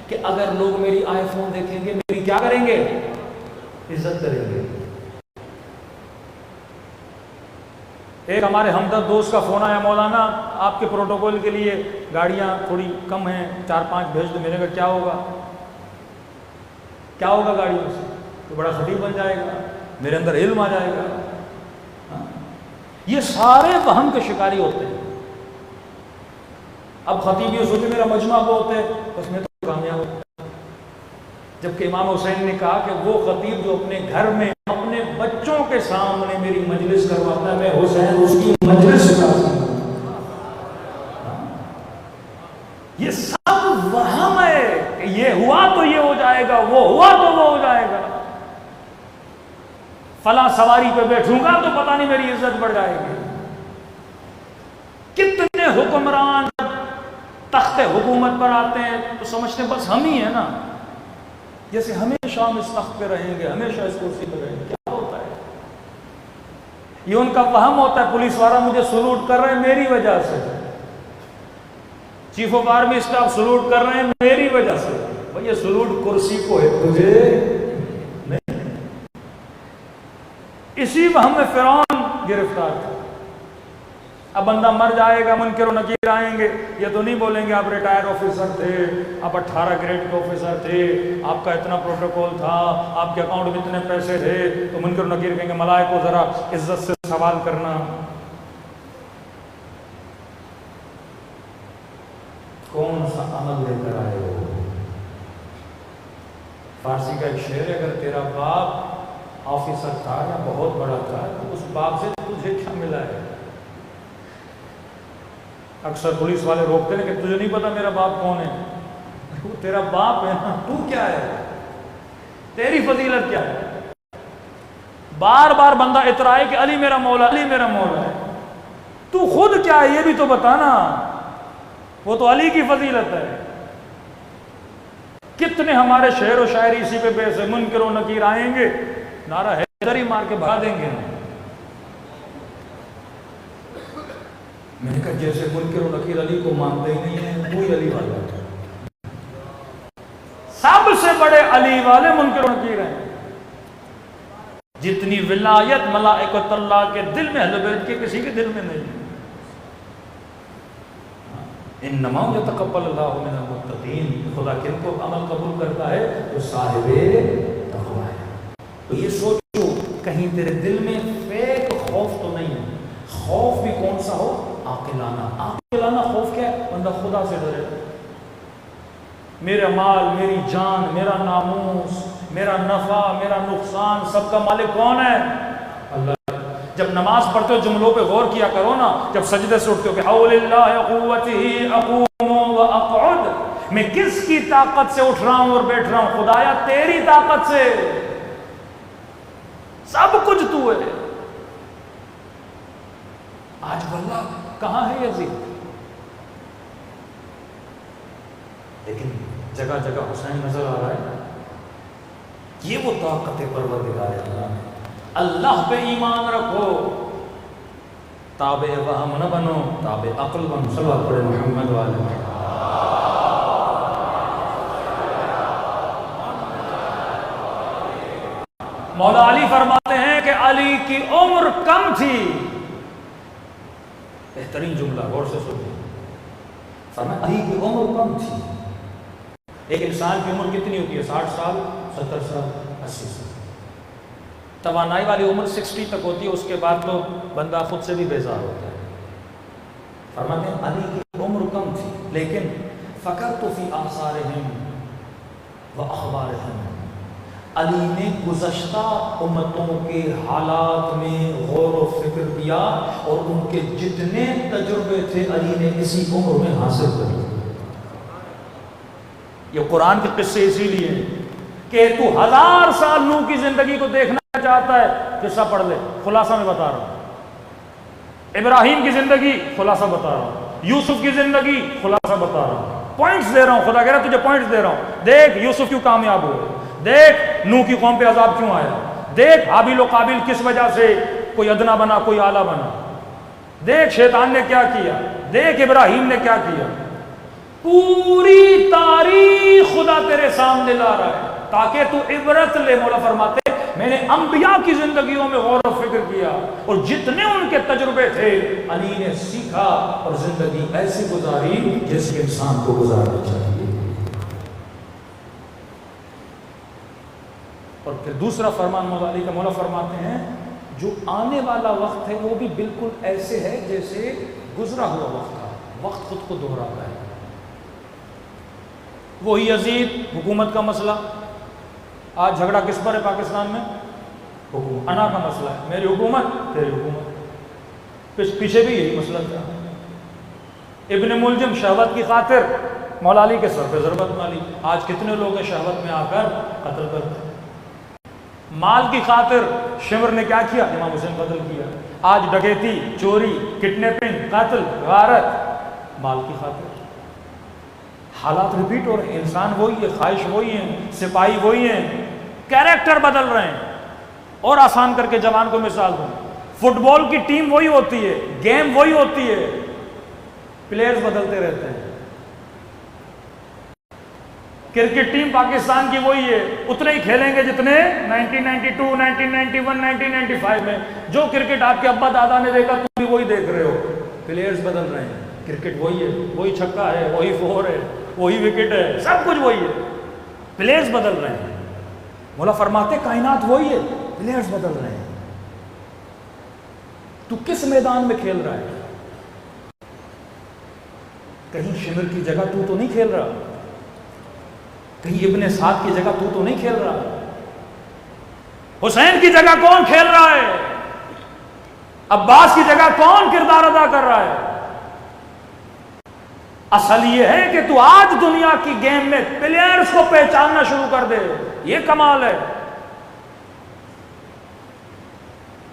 کہ اگر لوگ میری آئی فون دیکھیں گے میری کیا کریں گے؟ عزت کریں گے۔ ایک ہمارے ہمدرد دوست کا فون آیا، مولانا آپ کے پروٹوکول کے لیے گاڑیاں تھوڑی کم ہیں، 4 5 بھیج دو۔ میں نے کہا کیا ہوگا؟ کیا ہوگا گاڑیوں سے؟ تو بڑا خطیب بن جائے گا، میرے اندر علم آ جائے گا۔ یہ سارے وہم کے شکاری ہوتے ہیں۔ اب خطیب یہ سوچے میرا مجمع بہت ہے، بس میں تو کامیاب ہوں۔ جبکہ امام حسین نے کہا کہ وہ خطیب جو اپنے گھر میں اپنے بچوں کے سامنے میری مجلس کرواتا ہے، میں حسین اس کی مجلس کرواتا ہوں۔ یہ سب وہم ہے کہ یہ ہوا تو یہ ہو جائے گا، وہ ہوا تو وہ ہو جائے گا، فلاں سواری پہ بیٹھوں گا تو پتہ نہیں میری عزت بڑھ جائے گی۔ کتنے حکمران تخت حکومت پر آتے ہیں تو سمجھتے ہیں بس ہم ہی ہیں نا، جیسے ہمیشہ ہم اس تخت پہ رہیں گے، ہمیشہ اس کرسی پہ رہیں گے۔ کیا ہوتا ہے؟ یہ ان کا وہم ہوتا ہے، پولیس والا مجھے سلوٹ کر رہے ہیں میری وجہ سے، chief of army staff salute کر رہے ہیں میری وجہ سے. بھئی یہ سلوٹ کرسی کو ہے, تجھے نہیں. اسی وہم میں فرعون گرفتار تھا. اب بندہ مر جائے گا, منکر و نکیر آئیں گے, یہ تو نہیں بولیں گے آپ ریٹائر آفیسر تھے, آپ 18 گریڈ کے آفیسر تھے, آپ کا اتنا پروٹوکول تھا, آپ کے اکاؤنٹ میں اتنے پیسے تھے. تو منکر و نکیر کہیں گے ملائکہ ذرا عزت سے سوال کرنا. کون سا عمل لے کر آئے ہو؟ فارسی کا ایک شعر ہے, اگر تیرا باپ آفیسر تھا یا بہت بڑا تھا تو اس باپ سے تجھے کیا ملا ہے؟ اکثر پولیس والے روکتے ہیں کہ تجھے نہیں پتا میرا باپ کون ہے. وہ تیرا باپ ہے نا, تو کیا ہے؟ تیری فضیلت کیا ہے؟ بار بار بندہ اترائے کہ علی میرا مولا, علی میرا مولا ہے. تو خود کیا ہے یہ بھی تو بتانا. وہ تو علی کی فضیلت ہے. کتنے ہمارے شعر و شاعری اسی پہ بیس ہے. منکر و نکیر آئیں گے, نعرہ حیدری مار کے بھگا دیں گے. میں نے کہا جیسے منکر و نکیر علی کو مانتے ہی نہیں ہیں, کوئی علی والا ہے. سب سے بڑے علی والے منکر و نکیر ہیں. جتنی ولایت ملائکۃ اللہ کے دل میں اہل بیت کے کسی کے دل میں نہیں. انما یتقبل اللہ من المتقین, خدا کن کو عمل قبول کرتا ہے تو صاحب تقوی ہے. تو یہ سوچو کہیں تیرے دل میں فیک خوف تو نہیں ہے. خوف بھی کون سا ہو؟ عاقلانہ. عاقلانہ خوف کیا ہے؟ بندہ خدا سے ڈرے. میرا مال, میری جان, میرا ناموس, میرا نفع, میرا نقصان, سب کا مالک کون ہے؟ اللہ. جب نماز پڑھتے ہو جملوں پہ غور کیا کرو نا. جب سجدے سے اٹھتے ہو کہ حول اللہ قوتہ اقوم و اقعد, میں کس کی طاقت سے اٹھ رہا ہوں اور بیٹھ رہا ہوں؟ خدایا تیری طاقت سے. سب کچھ تو ہے. آج واللہ کہاں ہے یزید؟ لیکن جگہ جگہ حسین نظر آ رہا ہے. یہ وہ طاقت پروردگار اللہ ہے. اللہ پہ ایمان رکھو, تابع وہم نہ بنو, تابع عقل بنو. صلوات پڑھے محمد والے. مولا علی فرماتے ہیں کہ علی کی عمر کم تھی. بہترین جملہ, غور سے سنیں. فرمایا علی کی عمر کم تھی. ایک انسان کی عمر کتنی ہوتی ہے؟ 60 سال, 70 سال, 80 سال. توانائی والی عمر 60 تک ہوتی ہے, اس کے بعد تو بندہ خود سے بھی بیزار ہوتا ہے. فرماتے ہیں علی کی عمر کم تھی, لیکن فکرت فی آثارہم و اخبارہم, علی نے گزشتہ امتوں کے حالات میں غور و فکر کیا اور ان کے جتنے تجربے تھے علی نے اسی عمر میں حاصل کر لیے. یہ قرآن کے قصے اسی لیے کہ تو 1000 سال نوح کی زندگی کو دیکھنا چاہتا ہے, قصہ پڑھ لے, خلاصہ میں بتا رہا ہوں. ابراہیم کی زندگی خلاصہ بتا رہا ہوں, یوسف کی زندگی خلاصہ بتا رہا ہوں, پوائنٹس دے رہا ہوں. خدا کہہ رہا ہے تجھے پوائنٹس دے رہا ہوں. دیکھ یوسف کیوں کامیاب ہوئے, دیکھ نوح کی قوم پہ عذاب کیوں آیا, دیکھ حابیل و قابیل کس وجہ سے کوئی ادنا بنا کوئی اعلیٰ بنا, دیکھ شیطان نے کیا کیا, دیکھ ابراہیم نے کیا کیا. پوری تاریخ خدا تیرے سامنے لا رہا ہے تاکہ تو عبرت لے. مولا فرماتے میں نے انبیاء کی زندگیوں میں غور و فکر کیا اور جتنے ان کے تجربے تھے علی نے سیکھا اور زندگی ایسی گزاری جس کے انسان کو گزارنا چاہیے. اور پھر دوسرا فرمان مولا علی کا, مولا فرماتے ہیں جو آنے والا وقت ہے وہ بھی بالکل ایسے ہے جیسے گزرا ہوا وقت تھا. وقت خود کو دہراتا ہے. وہی یزید, حکومت کا مسئلہ. آج جھگڑا کس پر ہے پاکستان میں؟ حکومت. انا کا مسئلہ ہے, میری حکومت تیری حکومت. پیچھے بھی یہی مسئلہ تھا. ابن ملجم شہوت کی خاطر مولا علی کے سر پہ ضربت ماری. آج کتنے لوگ ہیں شہوت میں آ کر قتل کرتے ہیں. مال کی خاطر شمر نے کیا کیا؟ امام حسین قتل کیا. آج ڈکیتی, چوری, کڈنیپنگ, قتل, غارت, مال کی خاطر. حالات ریپیٹ ہو رہے ہیں. انسان وہی ہے, خواہش وہی ہیں, سپاہی وہی ہیں, کیریکٹر بدل رہے ہیں. اور آسان کر کے جوان کو مثال دوں, فٹ بال کی ٹیم وہی ہوتی ہے, گیم وہی ہوتی ہے, پلیئرز بدلتے رہتے ہیں. کرکٹ ٹیم پاکستان کی وہی ہے، اتنے ہی کھیلیں گے جتنے 1992 1991 1995 میں جو کرکٹ آپ کے ابا دادا نے دیکھا تم بھی وہی دیکھ رہے ہو. پلیئرز بدل رہے ہیں، کرکٹ وہی ہے، وہی چھکا ہے، وہی فور ہے، وہی وکٹ ہے، سب کچھ وہی ہے، پلیئرز بدل رہے ہیں. مولا فرماتے کائنات وہی ہے، پلیئرز بدل رہے ہیں. تو کس میدان میں کھیل رہا ہے؟ کہیں شمر کی جگہ تو نہیں کھیل رہا، کہیں ابن سعد کی جگہ تو نہیں کھیل رہا. حسین کی جگہ کون کھیل رہا ہے؟ عباس کی جگہ کون کردار ادا کر رہا ہے؟ اصل یہ ہے کہ تو آج دنیا کی گیم میں پلیئرز کو پہچاننا شروع کر دے، یہ کمال ہے.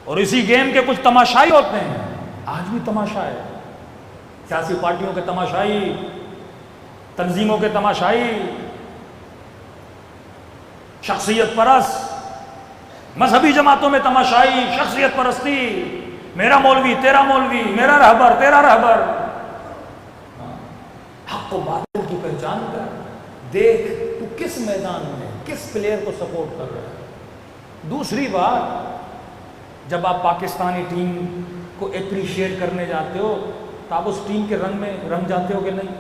اور اسی گیم کے کچھ تماشائی ہوتے ہیں، آج بھی تماشا ہے، سیاسی پارٹیوں کے تماشائی، تنظیموں کے تماشائی، شخصیت پرست، مذہبی جماعتوں میں تماشائی، شخصیت پرستی، میرا مولوی تیرا مولوی، میرا رہبر تیرا رہبر. حق و باطل کی پہچان کر، دیکھ تو کس میدان میں کس پلیئر کو سپورٹ کر رہا ہے. دوسری بات، جب آپ پاکستانی ٹیم کو اپریشیٹ کرنے جاتے ہو تو آپ اس ٹیم کے رنگ میں رنگ جاتے ہو کہ نہیں؟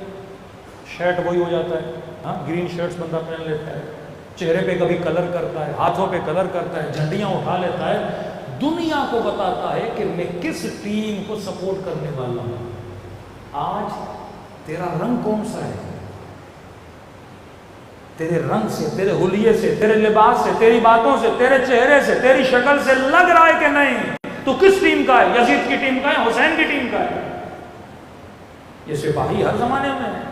شرٹ وہی ہو جاتا ہے، ہاں گرین شرٹس بندہ پہن لیتا ہے، چہرے پہ کبھی کلر کرتا ہے، ہاتھوں پہ کلر کرتا ہے، جھنڈیاں اٹھا لیتا ہے، دنیا کو بتاتا ہے کہ میں کس ٹیم کو سپورٹ کرنے والا ہوں. آج تیرا رنگ کون سا ہے؟ تیرے رنگ سے، تیرے حلیے سے، تیرے لباس سے، تیری باتوں سے، تیرے چہرے سے، تیری شکل سے لگ رہا ہے کہ نہیں تو کس ٹیم کا ہے؟ یزید کی ٹیم کا ہے، حسین کی ٹیم کا ہے. یہ سپاہی ہر زمانے میں ہے،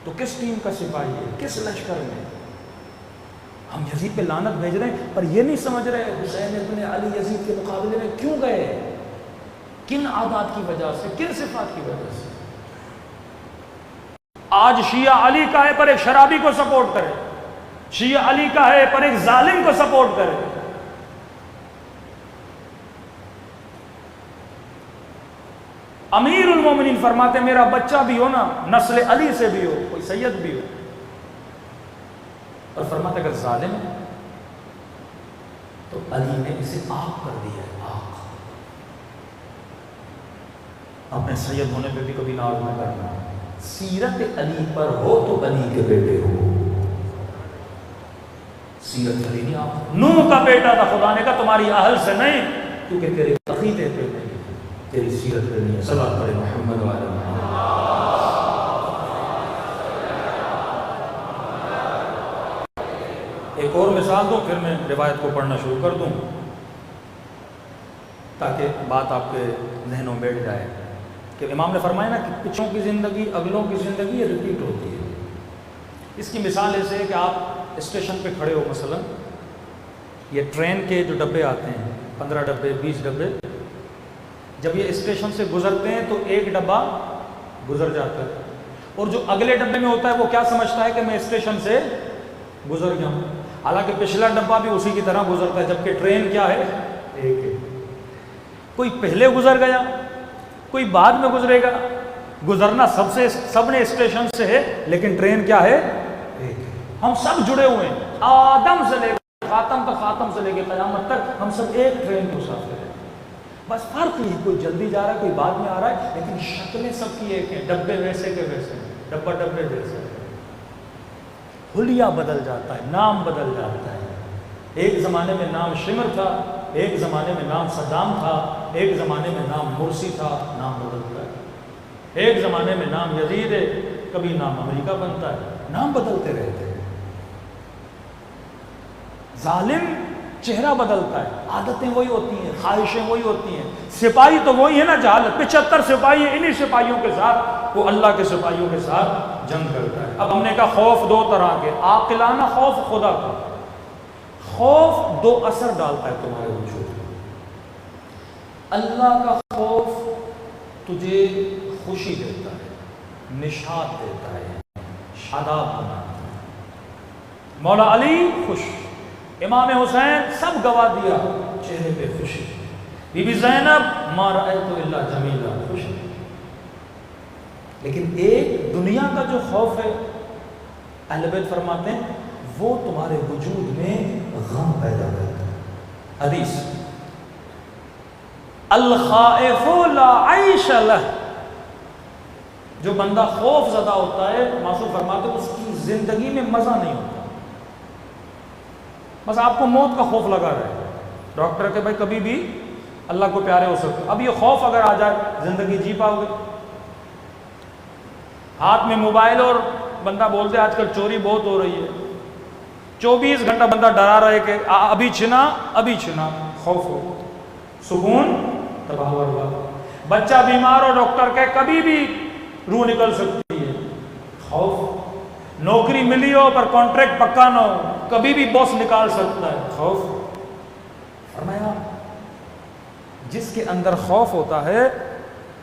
تو کس ٹیم کا سپاہی ہے؟ کس لشکر میں؟ ہم یزید پہ لعنت بھیج رہے ہیں پر یہ نہیں سمجھ رہے حسین ابن علی یزید کے مقابلے میں کیوں گئے، کن عادات کی وجہ سے، کن صفات کی وجہ سے. آج شیعہ علی کا ہے پر ایک شرابی کو سپورٹ کرے، شیعہ علی کا ہے پر ایک ظالم کو سپورٹ کرے. امیر المومنین فرماتے میرا بچہ بھی ہو نا نسل علی سے بھی ہو، کوئی سید بھی ہو، اور فرماتے اگر ظالم ہے تو علی نے اسے آگ کر دیا ہے، آگ. اپنے سید ہونے پہ بھی کبھی ناز نہ کرنا، سیرت علی پر ہو تو علی کے بیٹے ہو. سیرت علی نہیں، آپ نوح کا بیٹا تھا، خدا نے کہا تمہاری اہل سے نہیں کیونکہ تیرے عقیدے پہ نہیں، تیری سیرت پہ نہیں ہے. صلوات پڑھے محمد وعلی محمد. ایک اور مثال دوں پھر میں روایت کو پڑھنا شروع کر دوں تاکہ بات آپ کے ذہنوں میں بیٹھ جائے کہ امام نے فرمایا نا کہ پچھوں کی زندگی اگلوں کی زندگی یہ ریپیٹ ہوتی ہے. اس کی مثال ایسے ہے کہ آپ اسٹیشن پہ کھڑے ہو، مثلا یہ ٹرین کے جو ڈبے آتے ہیں 15 ڈبے 20 ڈبے، جب یہ اسٹیشن سے گزرتے ہیں تو ایک ڈبہ گزر جاتا ہے اور جو اگلے ڈبے میں ہوتا ہے وہ کیا سمجھتا ہے کہ میں اسٹیشن سے گزر گیا ہوں، حالانکہ پچھلا ڈبہ بھی اسی کی طرح گزرتا ہے، جبکہ ٹرین کیا ہے؟ ایک ہے. کوئی پہلے گزر گیا، کوئی بعد میں گزرے گا، گزرنا سب نے اسٹیشن سے ہے لیکن ٹرین کیا ہے؟ ایک ہے. ہم سب جڑے ہوئے ہیں، آدم سے لے کے خاتم تک، خاتم سے لے کے قیامت تک ہم سب ایک ٹرین کو مسافر ہیں. بس فرق یہ، کوئی جلدی جا رہا ہے کوئی بعد میں آ رہا ہے لیکن شکلیں سب کی ایک ہیں، ڈبے ویسے کے ویسے، ڈبہ ڈبے جیسے. حلیہ بدل جاتا ہے، نام بدل جاتا ہے. ایک زمانے میں نام شمر تھا، ایک زمانے میں نام صدام تھا، ایک زمانے میں نام مرسی تھا، نام بدلتا ہے. ایک زمانے میں نام یزید ہے، کبھی نام امریکہ بنتا ہے، نام بدلتے رہتے ہیں. ظالم چہرہ بدلتا ہے، عادتیں وہی ہوتی ہیں، خواہشیں وہی ہوتی ہیں. سپاہی تو وہی ہے نا جہالت. 75 سپاہی ہیں، انہی سپاہیوں کے ساتھ وہ اللہ کے سپاہیوں کے ساتھ جنگ کرتا ہے. اب ہم نے کہا خوف دو طرح کے، عاقلانہ خوف خدا کا. خوف دو اثر ڈالتا ہے تمہارے وجود میں. اللہ کا خوف تجھے خوشی دیتا ہے، نشاط دیتا ہے، شاداب بناتا ہے. مولا علی خوش، امام حسین سب گوا دیا، چہرے پہ خوشی. بی بی زینب ما رأیت الا جمیلہ، خوشی. لیکن ایک دنیا کا جو خوف ہے اہل بیت فرماتے ہیں وہ تمہارے وجود میں غم پیدا کرتا ہے. حدیث الخائف لا عیش لہ، جو بندہ خوف زدہ ہوتا ہے معصوم فرماتے ہیں اس کی زندگی میں مزہ نہیں ہوتا. بس آپ کو موت کا خوف لگا رہے، ڈاکٹر کہ بھائی کبھی بھی اللہ کو پیارے ہو سکتے. اب یہ خوف اگر آ جائے زندگی جی پاؤ گے؟ ہاتھ میں موبائل اور بندہ بولتے آج کل چوری بہت ہو رہی ہے، 24 گھنٹہ بندہ ڈرا رہے کہ ابھی چھنا، خوف ہو، سکون تباہ ہوا. بچہ بیمار ہو ڈاکٹر کہ کبھی بھی روح نکل سکتی ہے، خوف. نوکری ملی ہو پر کانٹریکٹ پکا نہ ہو، کبھی بھی باس نکال سکتا ہے، خوف. فرمایا جس کے اندر خوف ہوتا ہے،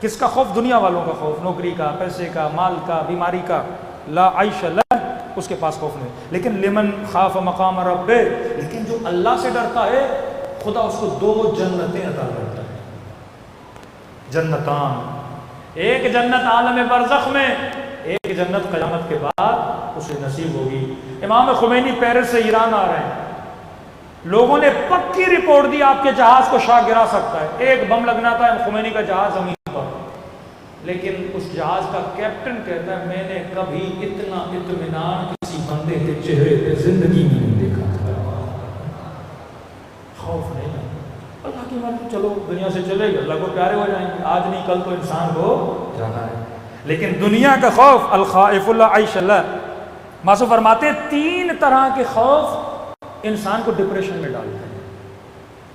کس کا خوف؟ دنیا والوں کا خوف، نوکری کا، پیسے کا، مال کا، بیماری کا، لا عیش لہ، اس کے پاس خوف نہیں. لیکن لمن خاف مقام ربہ، لیکن جو اللہ سے ڈرتا ہے خدا اس کو 2 جنتیں عطا کرتا ہے. جنتان، ایک جنت عالم برزخ میں، ایک جنت قیامت کے بعد اسے نصیب ہوگی. امام خمینی پیرس سے ایران آ رہے ہیں، لوگوں نے پکی رپورٹ دی آپ کے جہاز کو شاہ گرا سکتا ہے، ایک بم لگنا تھا خمینی کا جہاز زمین پر. لیکن اس جہاز کا کیپٹن کہتا ہے میں نے کبھی اتنا اطمینان کسی بندے کے چہرے پہ زندگی میں نہیں دیکھا تھا. خوف نہیں، اللہ کی مرضی، چلو دنیا سے چلے گئے، اللہ کو پیارے ہو جائیں گے، آج نہیں کل تو انسان کو جانا ہے. لیکن دنیا کا خوف الخائف لا عیش لہ. معصوم فرماتے 3 طرح کے خوف انسان کو ڈپریشن میں ڈالتے ہیں،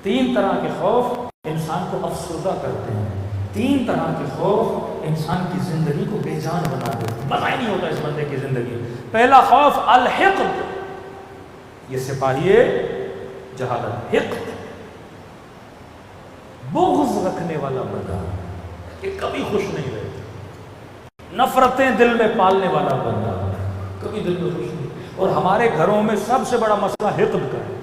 3 طرح کے خوف انسان کو افسردہ کرتے ہیں، 3 طرح کے خوف انسان کی زندگی کو بے جان بنا دیتے ہیں، مزہ ہی نہیں ہوتا اس بندے کی زندگی. پہلا خوف الحقد، یہ سپاہی جہالت. حقد بغض رکھنے والا بندہ کہ کبھی خوش نہیں رہتا، نفرتیں دل میں پالنے والا بندہ کبھی دل میں خوش نہیں. اور ہمارے گھروں میں سب سے بڑا مسئلہ حقد کا ہے.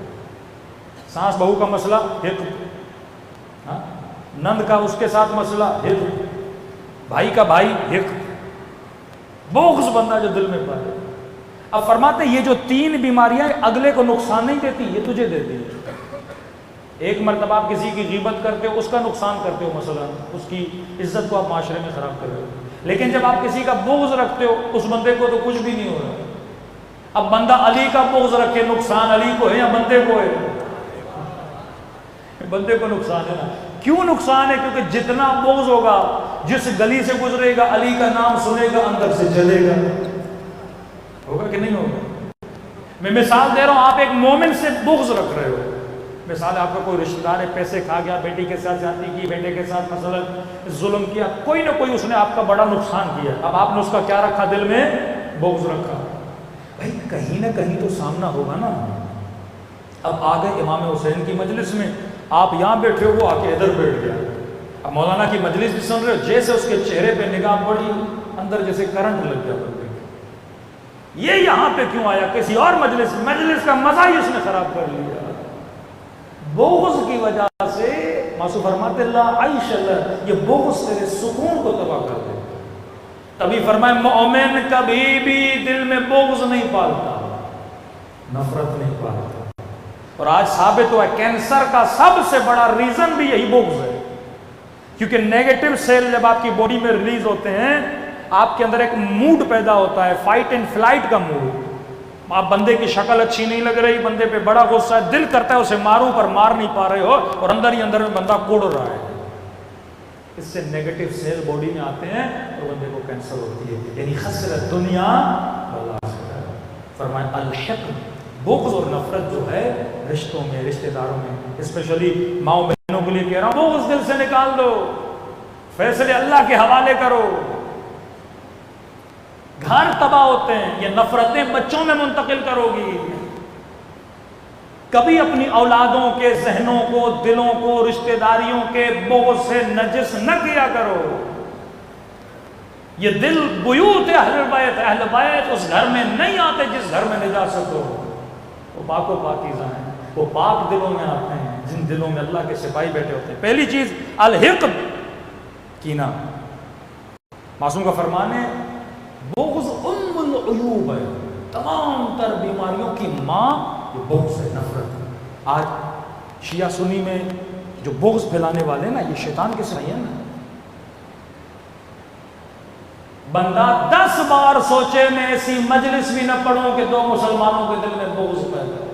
ساس بہو کا مسئلہ حقد، نند کا اس کے ساتھ مسئلہ حقد، بھائی کا بھائی حقد، بغض بندہ جو دل میں پالے. اب فرماتے یہ جو 3 بیماریاں اگلے کو نقصان نہیں دیتی، یہ تجھے دیتی ہے. ایک مرتبہ آپ کسی کی غیبت کرتے ہو، اس کا نقصان کرتے ہو، مثلا اس کی عزت کو آپ معاشرے میں خراب کر رہے ہو. لیکن جب آپ کسی کا بغض رکھتے ہو اس بندے کو تو کچھ بھی نہیں ہو رہا. اب بندہ علی کا بغض رکھے، نقصان علی کو ہے یا بندے کو ہے؟ بندے کو نقصان ہے نا. کیوں نقصان ہے؟ کیونکہ جتنا بغض ہوگا، جس گلی سے گزرے گا علی کا نام سنے گا اندر سے جلے گا. ہوگا کہ نہیں ہوگا؟ میں مثال دے رہا ہوں، آپ ایک مومن سے بغض رکھ رہے ہو. مثال آپ کا کوئی رشتہ دار ہے، پیسے کھا گیا، بیٹی کے ساتھ زیادتی کی، بیٹے کے ساتھ مثلا ظلم کیا، کوئی نہ کوئی اس نے آپ کا بڑا نقصان کیا. اب آپ نے اس کا کیا رکھا؟ دل میں بغض رکھا. بھائی کہیں نہ کہیں تو سامنا ہوگا نا. اب آ گئے امام حسین کی مجلس میں، آپ یہاں بیٹھے ہو، وہ آ کے ادھر بیٹھ گیا. اب مولانا کی مجلس بھی سن رہے ہو، جیسے اس کے چہرے پہ نگاہ پڑی اندر جیسے کرنٹ لگ گیا بندے کو. یہ یہاں پہ کیوں آیا؟ کسی اور مجلس کا مزہ ہی اس نے خراب کر لیا. بغض کی وجہ سے معصوم فرماتے اللہ عیش لہ، یہ بغض تیرے سکون کو تباہ کر دے. تبھی فرمائے مومن کبھی بھی دل میں بغض نہیں پالتا، نفرت نہیں پالتا. اور آج ثابت ہوا ہے کینسر کا سب سے بڑا ریزن بھی یہی بغض ہے. کیونکہ نیگیٹو سیل جب آپ کی باڈی میں ریلیز ہوتے ہیں، آپ کے اندر ایک موڈ پیدا ہوتا ہے، فائٹ اینڈ فلائٹ کا موڈ. آپ بندے کی شکل اچھی نہیں لگ رہی، بندے پہ بڑا غصہ ہے، دل کرتا ہے اسے ماروں پر مار نہیں پا رہے ہو، اور اندر ہی اندر میں بندہ کوڑ رہا ہے. اس سے نیگیٹو سیل باڈی میں آتے ہیں اور بندے کو کینسر ہوتی ہے. یعنی خسرت دنیا والآخرہ. فرمائے الحقد، بغض اور نفرت جو ہے رشتوں میں، رشتہ داروں میں، اسپیشلی ماؤں بہنوں کے لیے کہہ رہا ہوں، بغض دل سے نکال دو، فیصلے اللہ کے حوالے کرو. گھر تباہ ہوتے ہیں، یہ نفرتیں بچوں میں منتقل کرو گی. کبھی اپنی اولادوں کے ذہنوں کو، دلوں کو، رشتہ داریوں کے بغض سے نجس نہ کیا کرو. یہ دل بیوت اہل بیت اس گھر میں نہیں آتے جس گھر میں نجاست ہو. وہ پاک و پاکیزہ ہیں، وہ پاک دلوں میں آتے ہیں جن دلوں میں اللہ کے سپاہی بیٹھے ہوتے ہیں. پہلی چیز الحقد، کینہ. معصوم کا فرمان ہے بغض ام العیوب ہے، تمام تر بیماریوں کی ماں یہ بغض ہے، نفرت۔ آج شیعہ سنی میں جو بغض پھیلانے والے نا، یہ شیطان کے سائے ہیں نا۔ بندہ 10 بار سوچے میں ایسی مجلس بھی نہ پڑھوں کہ 2 مسلمانوں کے دل میں بغض پیدا ہو۔